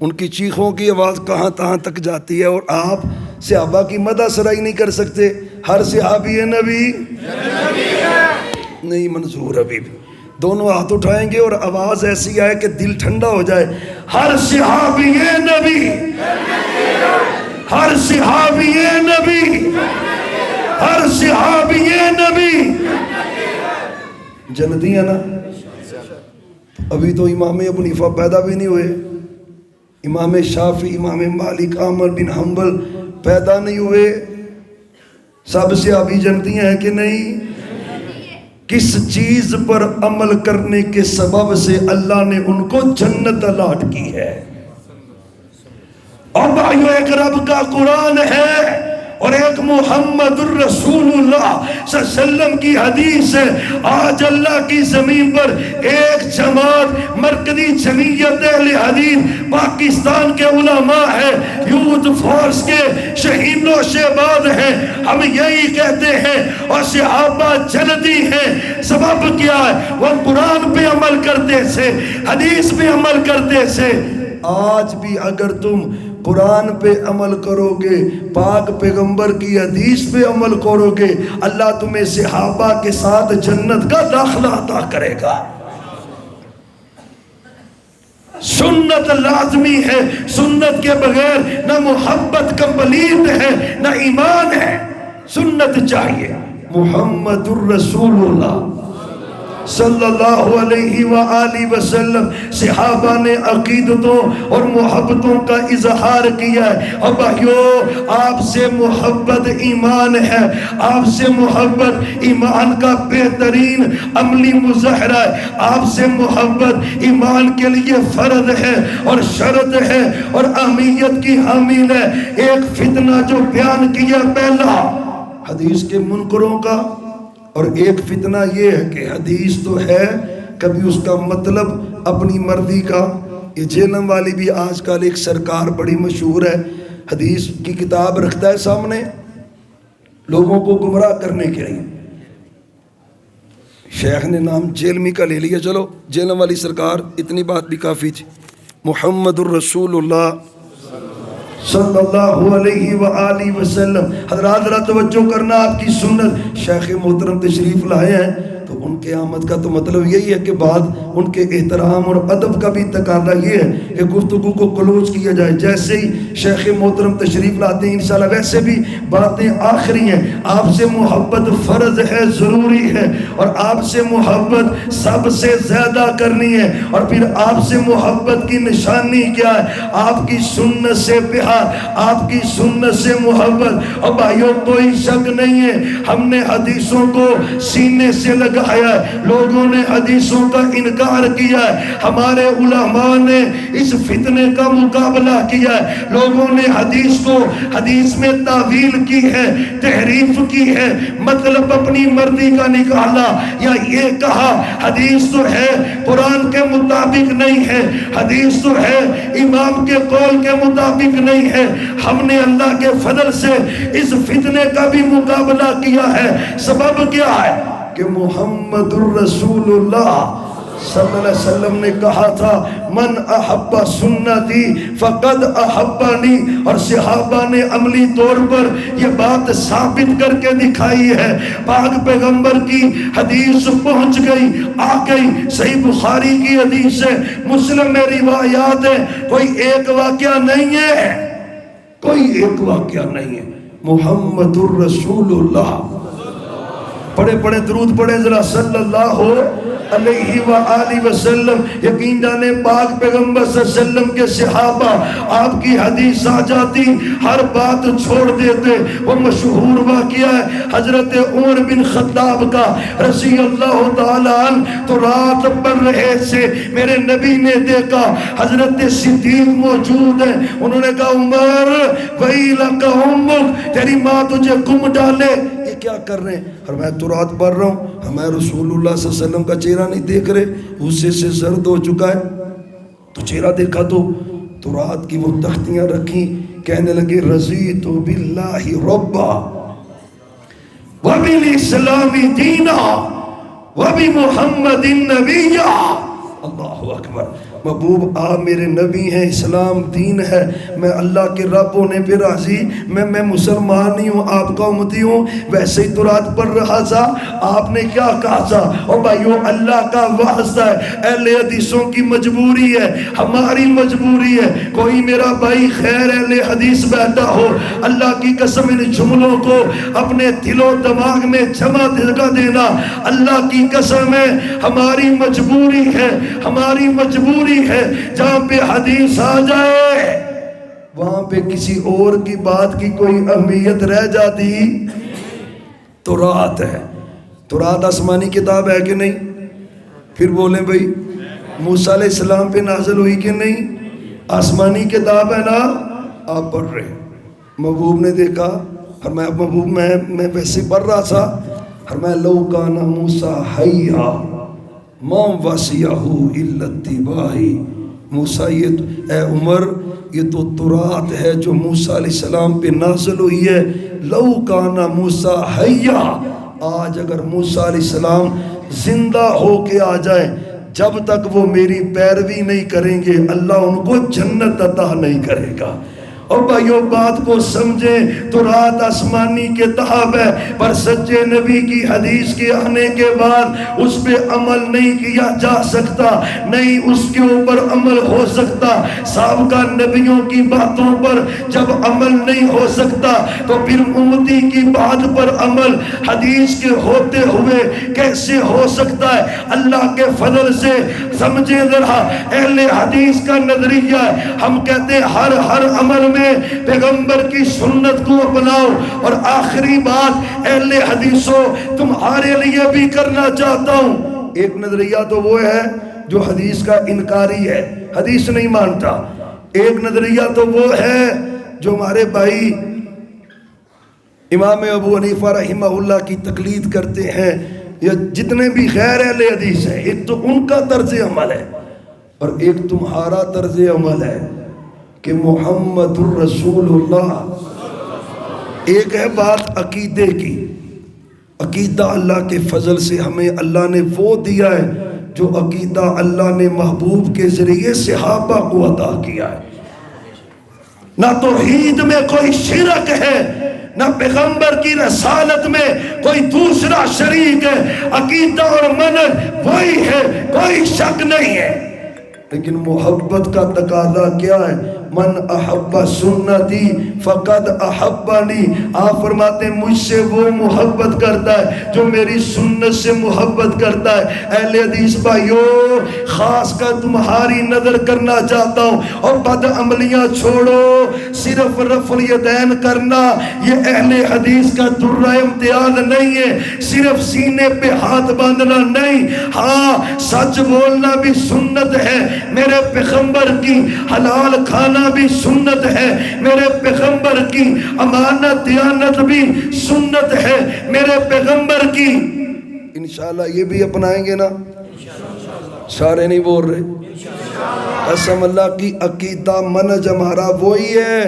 ان کی چیخوں کی آواز کہاں تہاں تک جاتی ہے، اور آپ صحابہ کی مدح سرائی نہیں کر سکتے۔ ہر صحابی نبی نہیں منظور، ابھی بھی دونوں ہاتھ اٹھائیں گے اور آواز ایسی آئے کہ دل ٹھنڈا ہو جائے۔ ہر صحابی نبی، ہر صحابی نبی، ہر صحابی نبی جنتی ہے نا۔ ابھی تو امام ابو حنیفہ پیدا بھی نہیں ہوئے، امام شافعی، امام مالک، احمد بن حنبل پیدا نہیں ہوئے، سب صحابی جنتی ہیں کہ نہیں؟ کس چیز پر عمل کرنے کے سبب سے اللہ نے ان کو جنت الاٹ کی ہے؟ اور بھائیو، ایک رب کا قرآن ہے اور ایک محمد الرسول اللہ صلی اللہ علیہ وسلم کی حدیث ہے۔ آج اللہ کی زمین پر ایک جماعت مرکزی جمعیت اہل حدیث پاکستان کے علماء ہیں، یوتھ فورس کے شہین و شہباز ہیں، ہم یہی کہتے ہیں اور صحابہ جنتی ہیں۔ سبب کیا ہے؟ وہ قرآن پہ عمل کرتے تھے، حدیث پہ عمل کرتے تھے۔ آج بھی اگر تم قرآن پہ عمل کرو گے، پاک پیغمبر کی حدیث پہ عمل کرو گے، اللہ تمہیں صحابہ کے ساتھ جنت کا داخلہ عطا کرے گا۔ سنت لازمی ہے، سنت کے بغیر نہ محبت کمپلیٹ ہے نہ ایمان ہے، سنت چاہیے۔ محمد الرسول اللہ صلی اللہ علیہ وآلہ وسلم، صحابہ نے عقیدتوں اور محبتوں کا اظہار کیا ہے۔ اور بھائیو، آپ سے محبت ایمان ہے، آپ سے محبت ایمان کا بہترین عملی مظاہرہ ہے، آپ سے محبت ایمان کے لیے فرض ہے اور شرط ہے اور اہمیت کی حامل ہے۔ ایک فتنہ جو بیان کیا پہلا حدیث کے منکروں کا، اور ایک فتنہ یہ ہے کہ حدیث تو ہے، کبھی اس کا مطلب اپنی مرضی کا۔ یہ جہنم والی بھی آج کل ایک سرکار بڑی مشہور ہے، حدیث کی کتاب رکھتا ہے سامنے لوگوں کو گمراہ کرنے کے لیے۔ شیخ نے نام جیلمی کا لے لیا، چلو جہنم والی سرکار، اتنی بات بھی کافی تھی۔ محمد الرسول اللہ صلی اللہ علیہ وآلہ وسلم۔ حضرات ذرا توجہ کرنا، آپ کی سنت شیخ محترم تشریف لائے ہیں تو ان کے آمد کا تو مطلب یہی ہے کہ بعد ان کے احترام اور ادب کا بھی تقاضا یہ ہے کہ گفتگو کو کلوز کیا جائے۔ جیسے ہی شیخ محترم تشریف لاتے ہیں انشاءاللہ ویسے بھی باتیں آخری ہیں۔ آپ سے محبت فرض ہے، ضروری ہے، اور آپ سے محبت سب سے زیادہ کرنی ہے۔ اور پھر آپ سے محبت کی نشانی کیا ہے؟ آپ کی سنت سے پیار، آپ کی سنت سے محبت۔ اور بھائیوں، کوئی شک نہیں ہے، ہم نے حدیثوں کو سینے سے لگایا ہے، لوگوں نے حدیثوں کا انکار کیا ہے، ہمارے علماء نے اس فتنے کا مقابلہ کیا ہے، لوگوں نے حدیث کو حدیث میں تعویل کی ہے، تحریف کی ہے، مطلب اپنی مرضی کا نکالا، یا یہ کہا حدیث تو ہے قرآن کے مطابق نہیں ہے، حدیث تو ہے امام کے قول کے مطابق نہیں ہے۔ ہم نے اللہ کے فضل سے اس فتنے کا بھی مقابلہ کیا ہے۔ سبب کیا ہے؟ کہ محمد الرسول اللہ صلی اللہ علیہ وسلم نے کہا تھا من احب سنتی فقد احبنی، اور صحابہ نے عملی طور پر یہ بات ثابت کر کے دکھائی ہے۔ پاک پیغمبر کی حدیث پہنچ گئی، آ گئی، صحیح بخاری کی حدیث ہے، مسلم میں روایات ہے، کوئی ایک واقعہ نہیں ہے، کوئی ایک واقعہ نہیں ہے۔ محمد الرسول اللہ پڑھے درود پڑھے ذرا صلی اللہ علیہ وآلہ وسلم. یقین جانے پاک پیغمبر صلی اللہ علیہ وسلم کے صحابہ آپ کی حدیث آ جاتی ہر بات چھوڑ دیتے. وہ مشہور واقعہ ہے حضرت عمر بن خطاب کا رضی اللہ تعالیٰ عنہ. تو رات پڑھ رہے سے میرے نبی نے دیکھا حضرت صدیق موجود ہیں. انہوں نے کہا عمر ویلک امک، تیری ماں تجھے گم ڈالے. یہ کیا کر رہے ہیں؟ اور میں تو رات پڑھ رہا ہوں، ہمیں رسول اللہ صلی اللہ علیہ وسلم کا چہرہ نہیں دیکھ رہے، غصے سے زرد ہو چکا ہے. تو چہرہ دیکھا تو رات کی وہ تختیاں رکھی، کہنے لگے رضیت باللہ ربا وبالاسلام دینا وبمحمد نبیا. اللہ اکبر. محبوب آپ میرے نبی ہیں، اسلام دین ہے، میں اللہ کے رب ہونے پہ راضی، میں مسلمان نہیں ہوں، آپ کا امتی ہوں. ویسے ہی تو رات پڑھ رہا تھا، آپ نے کیا کہا تھا؟ اور بھائیو اللہ کا واسطہ ہے، اہل حدیثوں کی مجبوری ہے، ہماری مجبوری ہے. کوئی میرا بھائی خیر اہل حدیث بیٹھا ہو، اللہ کی قسم ان جملوں کو اپنے دل و دماغ میں جمع دینا. اللہ کی قسم ہے ہماری مجبوری ہے، ہماری مجبوری ہے. جہاں پہ حدیث آ جائے وہاں پہ کسی اور کی بات کی کوئی اہمیت رہ جاتی. تو رات ہے، تو رات آسمانی کتاب ہے کہ نہیں؟ پھر بولیں بھائی موسیٰ علیہ السلام پہ نازل ہوئی کہ نہیں؟ آسمانی کتاب ہے نا. آپ پڑھ رہے. محبوب نے دیکھا، فرمایا محبوب میں ویسے پڑھ رہا تھا، فرمایا لو کان موسیٰ حیا ما وسعہ الا اتباع. موسیٰ یہ اے عمر یہ تو تورات ہے جو موسیٰ علیہ السلام پہ نازل ہوئی ہے. لو کان موسیٰ حیا، آج اگر موسیٰ علیہ السلام زندہ ہو کے آ جائیں، جب تک وہ میری پیروی نہیں کریں گے اللہ ان کو جنت عطا نہیں کرے گا. اور بھائیو بات کو سمجھیں تو رات آسمانی کتاب ہے، پر سچے نبی کی حدیث کے آنے کے بعد اس پہ عمل نہیں کیا جا سکتا، نہیں اس کے اوپر عمل ہو سکتا. سابقہ نبیوں کی باتوں پر جب عمل نہیں ہو سکتا تو پھر امتی کی بات پر عمل حدیث کے ہوتے ہوئے کیسے ہو سکتا ہے؟ اللہ کے فضل سے سمجھیں ذرا اہل حدیث کا نظریہ ہے. ہم کہتے ہیں ہر عمل میں پیغمبر کی سنت کو اپناؤ. اور آخری بات اہل حدیثوں تمہارے لیے بھی کرنا چاہتا ہوں. ایک نظریہ تو وہ ہے جو حدیث کا انکاری ہے، حدیث نہیں مانتا. ایک نظریہ تو وہ ہے جو ہمارے بھائی امام ابو حنیفہ رحمہ اللہ کی تقلید کرتے ہیں، یا جتنے بھی غیر اہل حدیث ہیں. ایک تو ان کا طرز عمل ہے اور ایک تمہارا طرز عمل ہے کہ محمد الرسول اللہ. ایک ہے بات عقیدے کی، عقیدہ اللہ کے فضل سے ہمیں اللہ نے وہ دیا ہے جو عقیدہ اللہ نے محبوب کے ذریعے صحابہ کو عطا کیا ہے. نہ توحید میں کوئی شرک ہے، نہ پیغمبر کی رسالت میں کوئی دوسرا شریک ہے. عقیدہ اور منہج وہی ہے، کوئی شک نہیں ہے. لیکن محبت کا تقاضا کیا ہے؟ من احب سنتی فقد احبنی. آپ فرماتے ہیں مجھ سے وہ محبت کرتا ہے جو میری سنت سے محبت کرتا ہے. اہل حدیث بھائیو خاص کر تمہاری نظر کرنا چاہتا ہوں، اور بد عملیاں چھوڑو. صرف رفع الیدین کرنا یہ اہل حدیث کا درہ امتیاز نہیں ہے. صرف سینے پہ ہاتھ باندھنا نہیں، ہاں سچ بولنا بھی سنت ہے. میرے پیغمبر کی حلال کھانا بھی سنت ہے، میرے پیغمبر کی امانت دیانت بھی سنت ہے میرے پیغمبر کی. انشاءاللہ یہ بھی اپنائیں گے نا؟ سارے نہیں بول رہے. قسم اللہ کی عقیدہ منہج ہمارا وہی ہے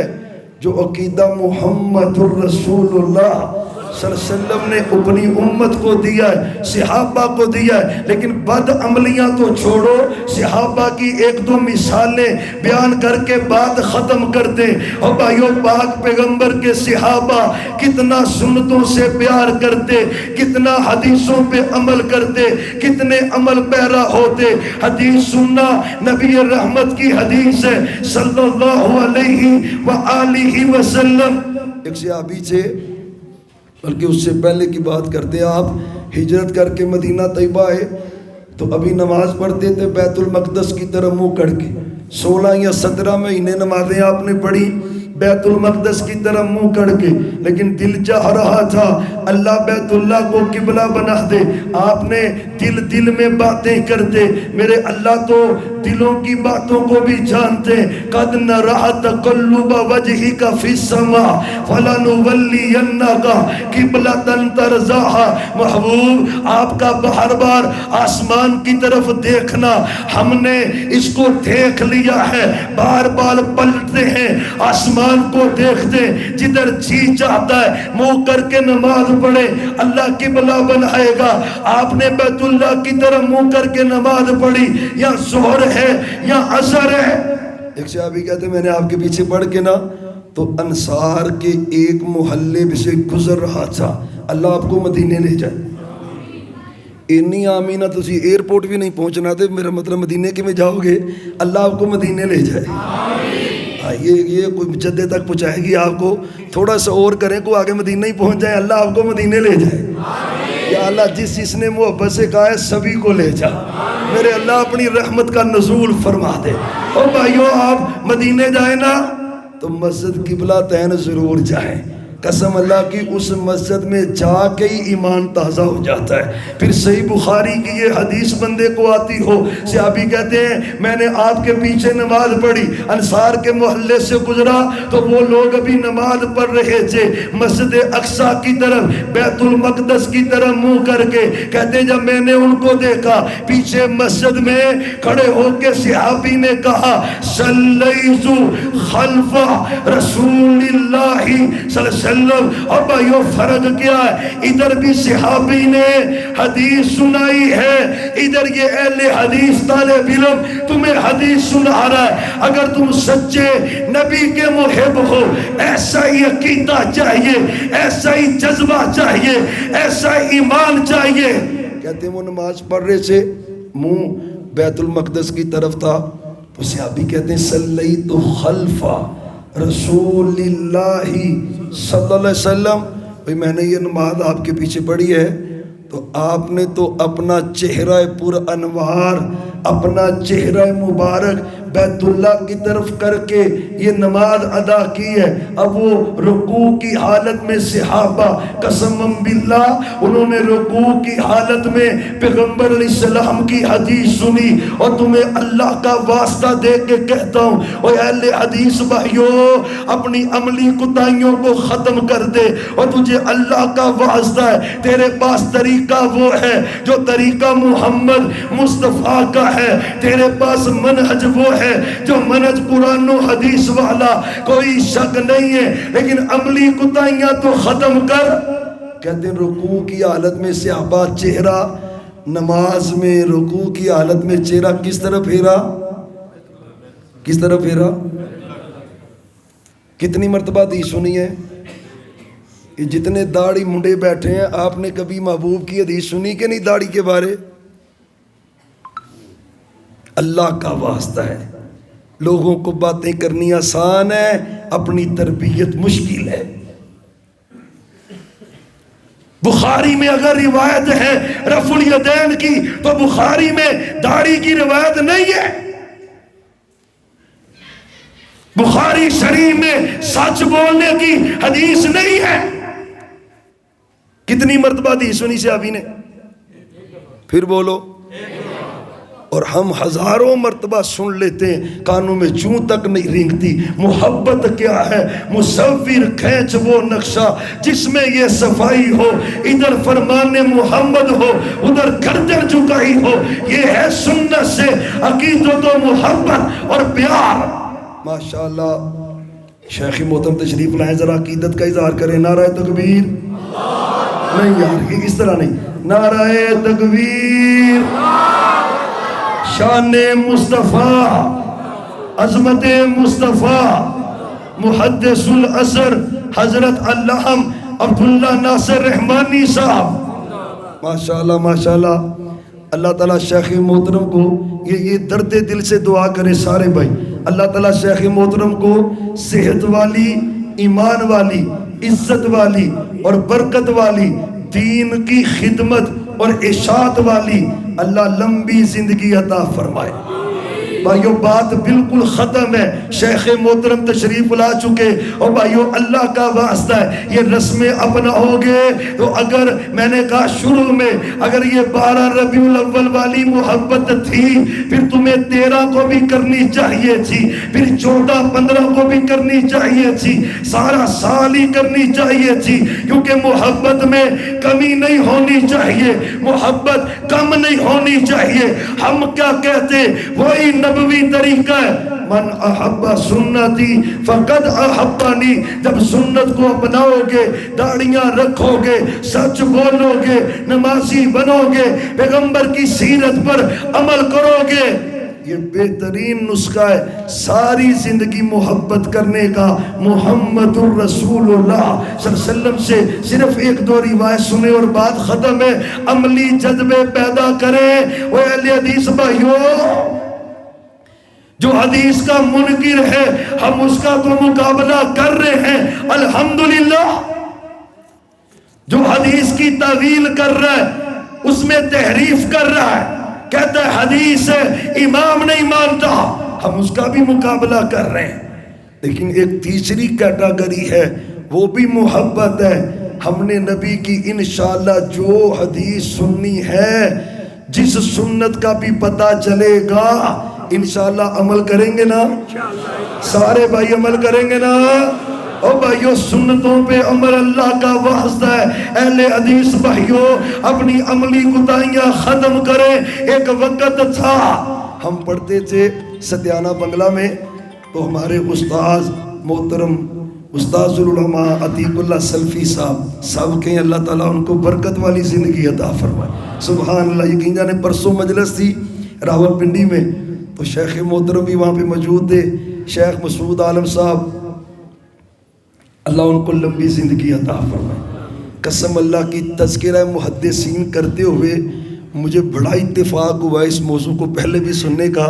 جو عقیدہ محمد الرسول اللہ صلی اللہ علیہ وسلم نے اپنی امت کو دیا ہے، صحابہ کو دیا ہے. لیکن بد عملیاں تو چھوڑو. صحابہ کی ایک دو مثالیں بیان کر کے بات ختم کرتے. اور بھائیو پاک پیغمبر کے صحابہ کتنا سنتوں سے پیار کرتے، کتنا حدیثوں پہ عمل کرتے، کتنے عمل پیرا ہوتے. حدیث سننا نبی رحمت کی حدیث ہے صلی اللہ علیہ وآلہ وسلم. ایک صحابی سے بلکہ اس سے پہلے کی بات کرتے ہیں، آپ ہجرت کر کے مدینہ طیبہ آئے تو ابھی نماز پڑھتے تھے بیت المقدس کی طرف منہ کر کے، 16 یا 17 مہینے نمازیں آپ نے پڑھی بیت المقدس کی طرف منہ کر کے، لیکن دل چاہ رہا تھا اللہ بیت اللہ کو قبلہ بنا دے۔ آپ نے دل میں باتیں کرتے، میرے اللہ تو دلوں کی باتوں کو بھی جانتے۔ قد نرى تقلب وجهك في السماء فلنولينك قبلة ترضاها۔ محبوب آپ کا بار بار آسمان کی طرف دیکھنا، ہم نے اس کو دیکھ لیا ہے، بار بار پلٹتے ہیں آسمان کو دیکھتے، جدھر جی چاہتا ہے منہ کر کے نماز پڑھے اللہ قبلہ بنائے گا۔ آپ نے بیت اللہ کی طرف منہ کر کے نماز پڑھی، یا ظہر ہے یا عصر ہے۔ ایک صحابی کہتے ہیں میں نے آپ کے پیچھے پڑھ کے نا تو انصار کے ایک محلے سے گزر رہا تھا، اللہ آپ کو مدینے لے جائے۔ انی آمینہ تسی ایئرپورٹ بھی نہیں پہنچنا تھے، میرا مطلب مدینے کے میں جاؤ گے اللہ آپ کو مدینے لے جائے۔ یہ کوئی جدے تک پہنچائے گی آپ کو، تھوڑا سا اور کریں کو آگے مدینہ ہی پہنچ جائے، اللہ آپ کو مدینے لے جائے۔ یا اللہ جس نے محبت سے کہا ہے سبھی کو لے جا، میرے اللہ اپنی رحمت کا نزول فرما دے۔ اور بھائیو آپ مدینے جائیں نا تو مسجد قبلہ تین ضرور جائیں، قسم اللہ کی اس مسجد میں جا کے ہی ایمان تازہ ہو جاتا ہے۔ پھر صحیح بخاری کی یہ حدیث بندے کو آتی ہو، صحابی کہتے ہیں میں نے آپ کے پیچھے نماز پڑھی، انصار کے محلے سے گزرا تو وہ لوگ ابھی نماز پڑھ رہے تھے مسجد اقصی کی طرف، بیت المقدس کی طرف منہ کر کے، کہتے جب میں نے ان کو دیکھا پیچھے مسجد میں کھڑے ہو کے صحابی نے کہا صلیت خلف رسول اللہ صلی اللہ علیہ وسلم۔ اور بھائیو فرق کیا ہے، ادھر بھی صحابی نے حدیث سنائی ہے، ادھر یہ اہل حدیث طالب علم تمہیں حدیث سنا رہا ہے۔ اگر تم سچے نبی کے محب ہو ایسا ہی عقیدہ چاہیے، ایسا ہی جذبہ چاہیے، ایسا ہی ایمان چاہیے۔ کہتے ہیں وہ نماز پڑھ رہے سے منہ بیت المقدس کی طرف تھا تو صحابی کہتے ہیں صلیت خلف رسول اللہ صلی اللہ علیہ وسلم، بھئی میں نے یہ نماز آپ کے پیچھے پڑھی ہے تو آپ نے تو اپنا چہرہ پر انوار، اپنا چہرہ مبارک بیت اللہ کی طرف کر کے یہ نماز ادا کی ہے۔ اب وہ رکوع کی حالت میں صحابہ قسم باللہ انہوں نے رکوع کی حالت میں پیغمبر علیہ السلام کی حدیث سنی، اور تمہیں اللہ کا واسطہ دے کے کہتا ہوں اے اہل حدیث بھائیو اپنی عملی کوتاہیوں کو ختم کر دے، اور تجھے اللہ کا واسطہ ہے تیرے پاس طریقہ وہ ہے جو طریقہ محمد مصطفیٰ کا ہے، تیرے پاس منہج وہ ہے جو منہج قرآن و حدیث والا، کوئی شک نہیں ہے، لیکن عملی کوتاہیاں تو ختم کر۔ کہتے ہیں رکوع کی حالت میں صحابہ چہرہ، نماز میں رکوع کی حالت میں چہرہ کس طرف پھیرا؟ کس طرف پھیرا؟ کتنی مرتبہ دی سنی ہے؟ یہ جتنے داڑھی منڈے بیٹھے ہیں آپ نے کبھی محبوب کی حدیث سنی کہ نہیں داڑھی کے بارے؟ اللہ کا واسطہ ہے، لوگوں کو باتیں کرنی آسان ہے، اپنی تربیت مشکل ہے۔ بخاری میں اگر روایت ہے رفع الیدین کی تو بخاری میں داڑھی کی روایت نہیں ہے، بخاری شریف میں سچ بولنے کی حدیث نہیں ہے۔ کتنی مرتبہ دی سنی صحابی نے؟ پھر بولو۔ اور ہم ہزاروں مرتبہ سن لیتے ہیں، کانوں میں چوں تک نہیں رینگتی۔ محبت کیا ہے؟ مصور کھینچ وہ نقشہ جس میں یہ صفائی ہو، ادھر فرمان محمد ہو ادھر گردن جھکائی ہو، یہ ہے سنت سے عقیدت و محبت اور پیار۔ ماشاءاللہ شیخ محترم تشریف لائیں، ذرا عقیدت کا اظہار کریں۔ نعرہ تکبیر، نہیں یار اس طرح نہیں، نعرہ تکبیر، شان مصطفیٰ، عظمت مصطفیٰ، محدث العصر حضرت علامہ عبداللہ ناصر رحمانی صاحب، ماشاءاللہ ماشاءاللہ۔ اللہ تعالیٰ شیخ محترم کو یہ درد دل سے دعا کرے سارے بھائی، اللہ تعالیٰ شیخ محترم کو صحت والی، ایمان والی، عزت والی اور برکت والی، دین کی خدمت اور اشاعت والی اللہ لمبی زندگی عطا فرمائے۔ بھائیو بات بالکل ختم ہے، شیخ محترم تشریف لا چکے، اور بھائیو اللہ کا واسطہ ہے یہ رسمیں اپناؤ گے تو اگر میں نے کہا شروع میں اگر یہ 12 ربیع الاول والی محبت تھی پھر تمہیں 13 کو بھی کرنی چاہیے تھی، پھر 14 15 کو بھی کرنی چاہیے تھی، سارا سال ہی کرنی چاہیے تھی، کیونکہ محبت میں کمی نہیں ہونی چاہیے، محبت کم نہیں ہونی چاہیے۔ ہم کیا کہتے وہی نبوی طریقہ ہے، من احب سنتی فقد احبانی، جب سنت کو اپناؤ گے، داڑیاں رکھو گے، سچ بولو گے، نمازی بنو گے، پیغمبر کی سیرت پر عمل کرو گے، یہ بہترین نسخہ ہے ساری زندگی محبت کرنے کا۔ محمد الرسول اللہ صلی اللہ علیہ وسلم سے صرف ایک دو روایت سنے اور بات ختم ہے۔ عملی جذبے پیدا کریں۔ وہ اہل حدیث بھائیو، جو حدیث کا منکر ہے ہم اس کا تو مقابلہ کر رہے ہیں الحمدللہ، جو حدیث کی تعویل کر رہا ہے اس میں تحریف کر رہا ہے، کہتا ہے حدیث ہے امام نہیں مانتا، ہم اس کا بھی مقابلہ کر رہے ہیں۔ لیکن ایک تیسری کیٹیگری ہے وہ بھی محبت ہے۔ ہم نے نبی کی انشاءاللہ جو حدیث سننی ہے، جس سنت کا بھی پتہ چلے گا انشاءاللہ عمل کریں گے نا، سارے بھائی عمل کریں گے نا۔ او بھائیو سنتوں پہ عمل اللہ کا واسطہ ہے۔ اہل حدیث بھائیو اپنی عملی کوتاہیاں ختم کریں۔ ایک وقت تھا ہم پڑھتے تھے ستیانہ بنگلہ میں، تو ہمارے استاذ محترم استاذ العلماء عتیق اللہ سلفی صاحب کہیں اللہ تعالیٰ ان کو برکت والی زندگی عطا فرمائے، سبحان اللہ۔ یقین جانے پرسوں مجلس تھی راول پنڈی میں، تو شیخ محترم بھی وہاں پہ موجود تھے، شیخ مسعود عالم صاحب، اللہ ان کو لمبی زندگی عطا فرمائے۔ قسم اللہ کی تذکرہ محدثین کرتے ہوئے مجھے بڑا اتفاق ہوا اس موضوع کو پہلے بھی سننے کا،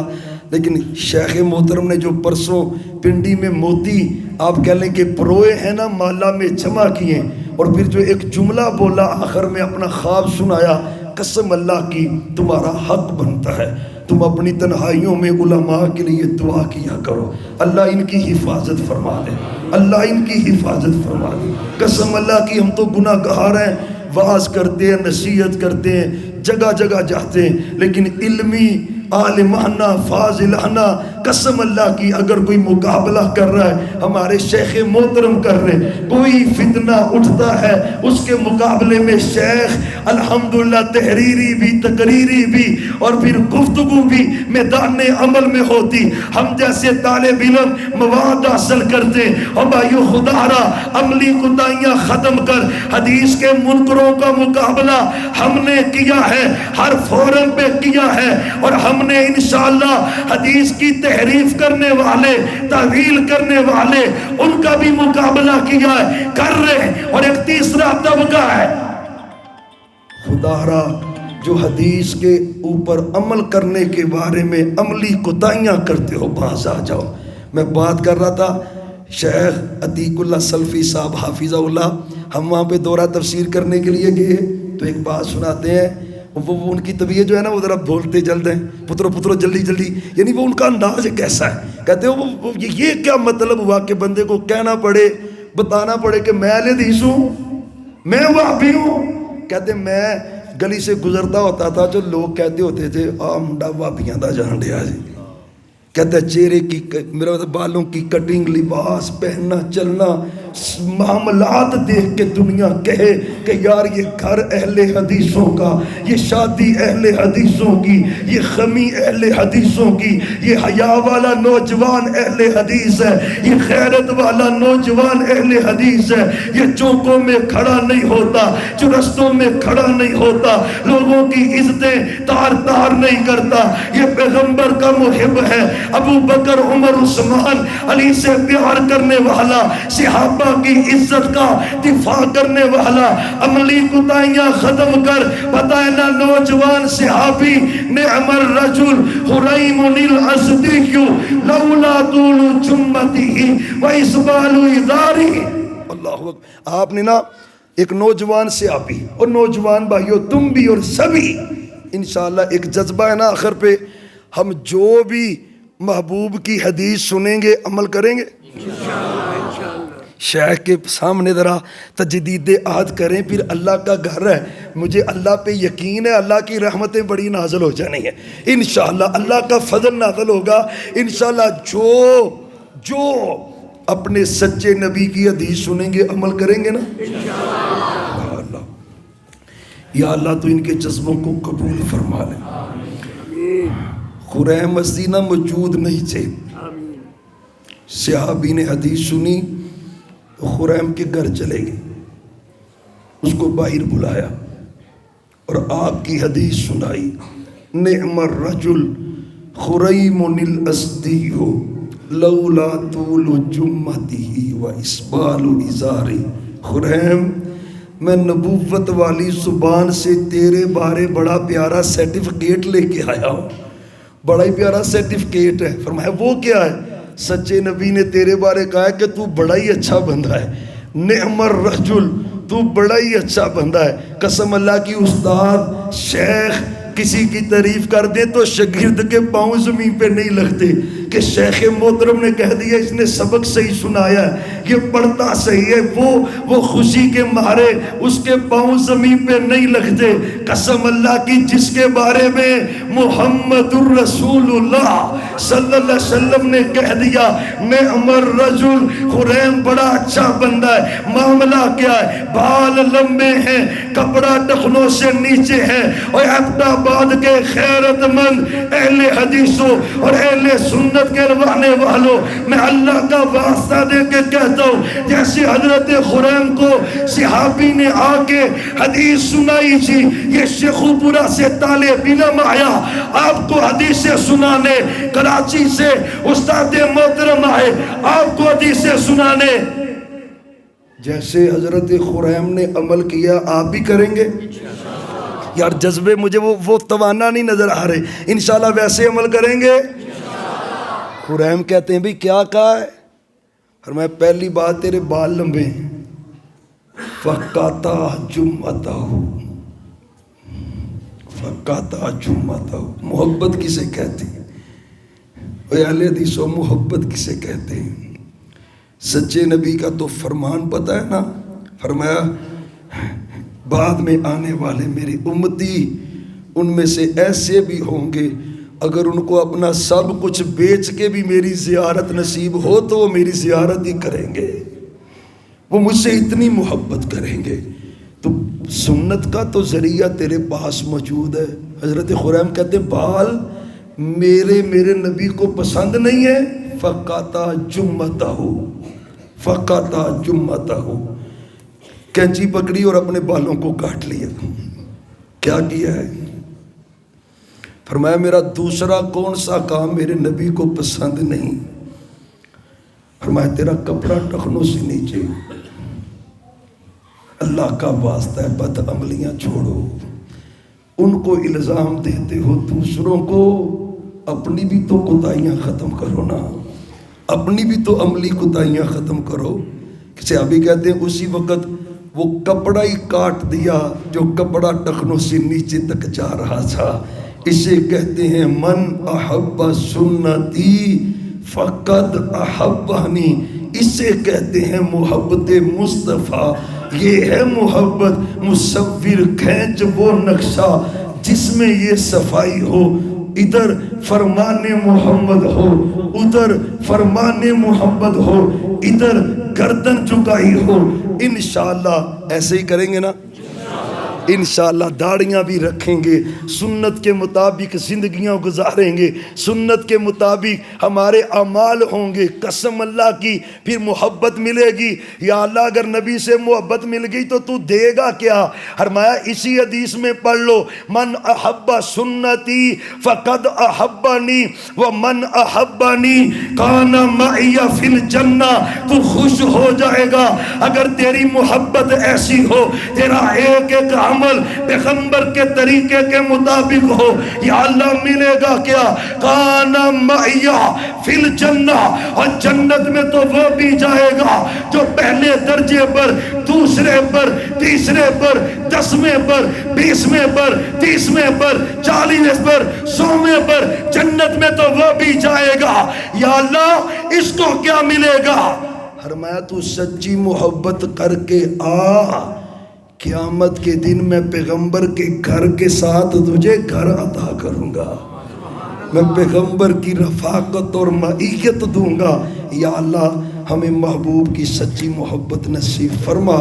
لیکن شیخ محترم نے جو پرسوں پنڈی میں موتی آپ کہہ لیں کہ پروئے ہیں نا مالا میں جمع کیے، اور پھر جو ایک جملہ بولا آخر میں اپنا خواب سنایا، قسم اللہ کی تمہارا حق بنتا ہے تم اپنی تنہائیوں میں علماء کے لیے دعا کیا کرو، اللہ ان کی حفاظت فرما دے، اللہ ان کی حفاظت فرما دے۔ قسم اللہ کی ہم تو گناہ گار ہیں، وعظ کرتے ہیں، نصیحت کرتے ہیں، جگہ جگہ جاتے ہیں، لیکن علمی عالمانہ فاضلانہ قسم اللہ کی اگر کوئی مقابلہ کر رہا ہے ہمارے شیخ محترم کر رہے، کوئی فتنہ اٹھتا ہے اس کے مقابلے میں شیخ الحمدللہ تحریری بھی تقریری بھی اور پھر گفتگو بھی میدان عمل میں ہوتی، ہم جیسے طالب علم مواد حاصل کرتے۔ اور بھائیو خدا را عملی کوتاہیاں ختم کر حدیث کے منکروں کا مقابلہ ہم نے کیا ہے، ہر فورم پہ کیا ہے، اور ہم نے انشاءاللہ حدیث کی تحریف کرنے والے تعویل کرنے والے ان کا بھی مقابلہ کیا ہے، کر رہے ہیں۔ اور ایک تیسرا طبقہ ہے خدا را جو حدیث کے اوپر عمل کرنے کے بارے میں عملی کوتاہیاں کرتے ہو، باز آ جاؤ۔ میں بات کر رہا تھا شیخ عتیق اللہ سلفی صاحب حافظہ اللہ، ہم وہاں پہ دورہ تفسیر کرنے کے لیے گئے تو ایک بات سناتے ہیں، وہ ان کی طبیعت جو ہے نا وہ ذرا بولتے جلد ہیں، پترو جلدی جلدی، یعنی وہ ان کا انداز کیسا ہے، کہتے ہو یہ کیا مطلب ہوا کہ بندے کو کہنا پڑے بتانا پڑے کہ میں اہل حدیث ہوں، میں وہابی ہوں۔ کہتے میں گلی سے گزرتا ہوتا تھا جو لوگ کہتے ہوتے تھے آ منڈا وہابیاں دا جان ڈیا جی، کہتے چہرے کی میرا مطلب بالوں کی کٹنگ، لباس پہننا چلنا، معاملات دیکھ کے دنیا کہے کہ یار یہ گھر اہل حدیثوں کا، یہ شادی اہل حدیثوں کی، یہ خمی اہل حدیثوں کی، یہ حیا والا نوجوان اہل حدیث ہے، یہ غیرت والا نوجوان اہل حدیث ہے، یہ چوکوں میں کھڑا نہیں ہوتا، چرستوں میں کھڑا نہیں ہوتا، لوگوں کی عزتیں تار تار نہیں کرتا، یہ پیغمبر کا محب ہے، ابو بکر عمر عثمان علی سے پیار کرنے والا، صحابہ کی عزت کا دفاع کرنے والا، عملی کوتاہیاں ختم کر بتائے نا نوجوان صحابی، نعم الرجل حریم الاسدی لولا طول جمتہ و اسبال ازاری۔ اللہ اکبر، آپ نے نا ایک نوجوان صحابی، اور نوجوان بھائیوں تم بھی اور سبھی انشاءاللہ ایک جذبہ ہے نا آخر پہ، ہم جو بھی محبوب کی حدیث سنیں گے عمل کریں گے شیخ کے سامنے ذرا تجدید عہد کریں، پھر اللہ کا گھر ہے، مجھے اللہ پہ یقین ہے اللہ کی رحمتیں بڑی نازل ہو جانی ہیں انشاءاللہ، اللہ کا فضل نازل ہوگا انشاءاللہ۔ جو اپنے سچے نبی کی حدیث سنیں گے عمل کریں گے نا انشاءاللہ۔ یا اللہ تو ان کے جذبوں کو قبول فرما لے۔ خریم مسینہ موجود نہیں تھے، صحابی نے حدیث سنی تو خریم کے گھر چلے گئے، اس کو باہر بلایا اور آپ کی حدیث سنائی۔ نعم الرجل خریم الاسدی لولا طول جمته و اسبال ازاری۔ خریم میں نبوت والی زبان سے تیرے بارے بڑا پیارا سرٹیفکیٹ لے کے آیا ہوں، بڑا ہی پیارا سرٹیفکیٹ ہے۔ فرمایا وہ کیا ہے؟ سچے نبی نے تیرے بارے کہا ہے کہ تو بڑا ہی اچھا بندہ ہے۔ نعم الرجل، تو بڑا ہی اچھا بندہ ہے۔ قسم اللہ کی استاد شیخ کسی کی تعریف کر دے تو شاگرد کے پاؤں زمین پہ نہیں لگتے کہ شیخ محترم نے کہہ دیا اس نے سبق صحیح سنایا ہے، یہ پڑھتا صحیح ہے، وہ خوشی کے مارے اس کے پاؤں زمین پہ نہیں لگتے۔ قسم اللہ کی جس کے بارے میں محمد الرسول اللہ صلی اللہ علیہ وسلم نے کہہ دیا نعم الرجل، خریم بڑا اچھا بندہ ہے۔ معاملہ کیا ہے؟ بال لمبے ہیں، کپڑا ٹخنوں سے نیچے ہے، اور آباد کے خیرت مند اہل حدیثوں اور اہل سنت کے روانے والوں، میں اللہ کا واسطہ دے کے کہتا ہوں جیسے حضرت خریم کو صحابی نے آ کے حدیث سنائی تھی، یہ شیخو پورا سے طالب علم آیا آپ کو حدیثیں سنانے، کراچی سے استاد محترم آئے آپ کو حدیثیں سنانے، جیسے حضرت خریم نے عمل کیا آپ بھی کریں گے یار؟ جذبے مجھے وہ توانا نہیں نظر آ رہے، انشاءاللہ ویسے عمل کریں گے۔ خریم کہتے ہیں بھی کیا کہا ہے؟ فرمایا پہلی بات تیرے بال لمبے ہیں، فقاتا جمعتہ، فقاتا جمعتہ۔ محبت کسے کہتے ہیں؟ اے اہل حدیثوں محبت کسے کہتے ہیں؟ سچے نبی کا تو فرمان پتہ ہے نا، فرمایا بعد میں آنے والے میری امتی ان میں سے ایسے بھی ہوں گے اگر ان کو اپنا سب کچھ بیچ کے بھی میری زیارت نصیب ہو تو وہ میری زیارت ہی کریں گے، وہ مجھ سے اتنی محبت کریں گے۔ تو سنت کا تو ذریعہ تیرے پاس موجود ہے۔ حضرت خریم کہتے ہیں بال میرے نبی کو پسند نہیں ہے، فقاتا جمعتہ، فقاتا جمعتہ، کینچی پکڑی اور اپنے بالوں کو کاٹ لیا۔ کیا کیا ہے؟ فرمایا میرا دوسرا کون سا کام میرے نبی کو پسند نہیں؟ فرمایا تیرا کپڑا ٹخنوں سے نیچے، اللہ کا واسطہ ہے بد عملیاں چھوڑو، ان کو الزام دیتے ہو دوسروں کو، اپنی بھی تو کوتاہیاں ختم کرو نا، اپنی بھی تو عملی کوتاہیاں ختم کرو۔ صحابی کہتے ہیں اسی وقت وہ کپڑا ہی کاٹ دیا جو کپڑا ٹخنوں سے نیچے تک جا رہا تھا۔ اسے کہتے ہیں من احب سنتی فقد احبانی، اسے کہتے ہیں محبت مصطفیٰ۔ یہ ہے محبت، مصور کھینچ وہ نقشہ جس میں یہ صفائی ہو، ادھر فرمان محمد ہو ادھر فرمان محمد ہو، ادھر گردن چکائی ہو۔ انشاءاللہ ایسے ہی کریں گے نا، انشاءاللہ داڑیاں بھی رکھیں گے، سنت کے مطابق زندگیاں گزاریں گے، سنت کے مطابق ہمارے اعمال ہوں گے، قسم اللہ کی پھر محبت ملے گی۔ یا اللہ اگر نبی سے محبت مل گئی تو دے گا کیا؟ فرمایا اسی حدیث میں پڑھ لو، من احب سنتی فقد احبنی ومن احبنی کان معی فی الجنہ۔ تو خوش ہو جائے گا اگر تیری محبت ایسی ہو، تیرا ایک ایک عمل پیغمبر کے طریقے کے مطابق ہو، یا اللہ ملے گا کیا؟ کانا معیا فی الجنہ، اور جنت میں تو وہ بھی جائے گا جو پہلے درجے پر، دوسرے پر، تیسرے پر، 10ویں پر، 20ویں پر، 30ویں پر، 40ویں پر، 100ویں پر، جنت میں تو وہ بھی جائے گا۔ یا اللہ اس کو کیا ملے گا؟ فرمایا تو سچی محبت کر کے آ، قیامت کے دن میں پیغمبر کے گھر کے ساتھ تجھے گھر عطا کروں گا، میں پیغمبر کی رفاقت اور معیت دوں گا۔ یا اللہ ہمیں محبوب کی سچی محبت نصیب فرما،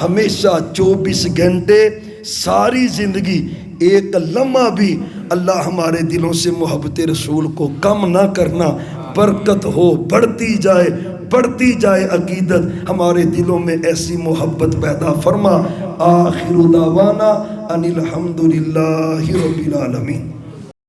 ہمیشہ 24 گھنٹے ساری زندگی ایک لمحہ بھی اللہ ہمارے دلوں سے محبت رسول کو کم نہ کرنا، برکت ہو، بڑھتی جائے عقیدت، ہمارے دلوں میں ایسی محبت پیدا فرما۔ آخر دعوانا ان الحمدللہ رب العالمین۔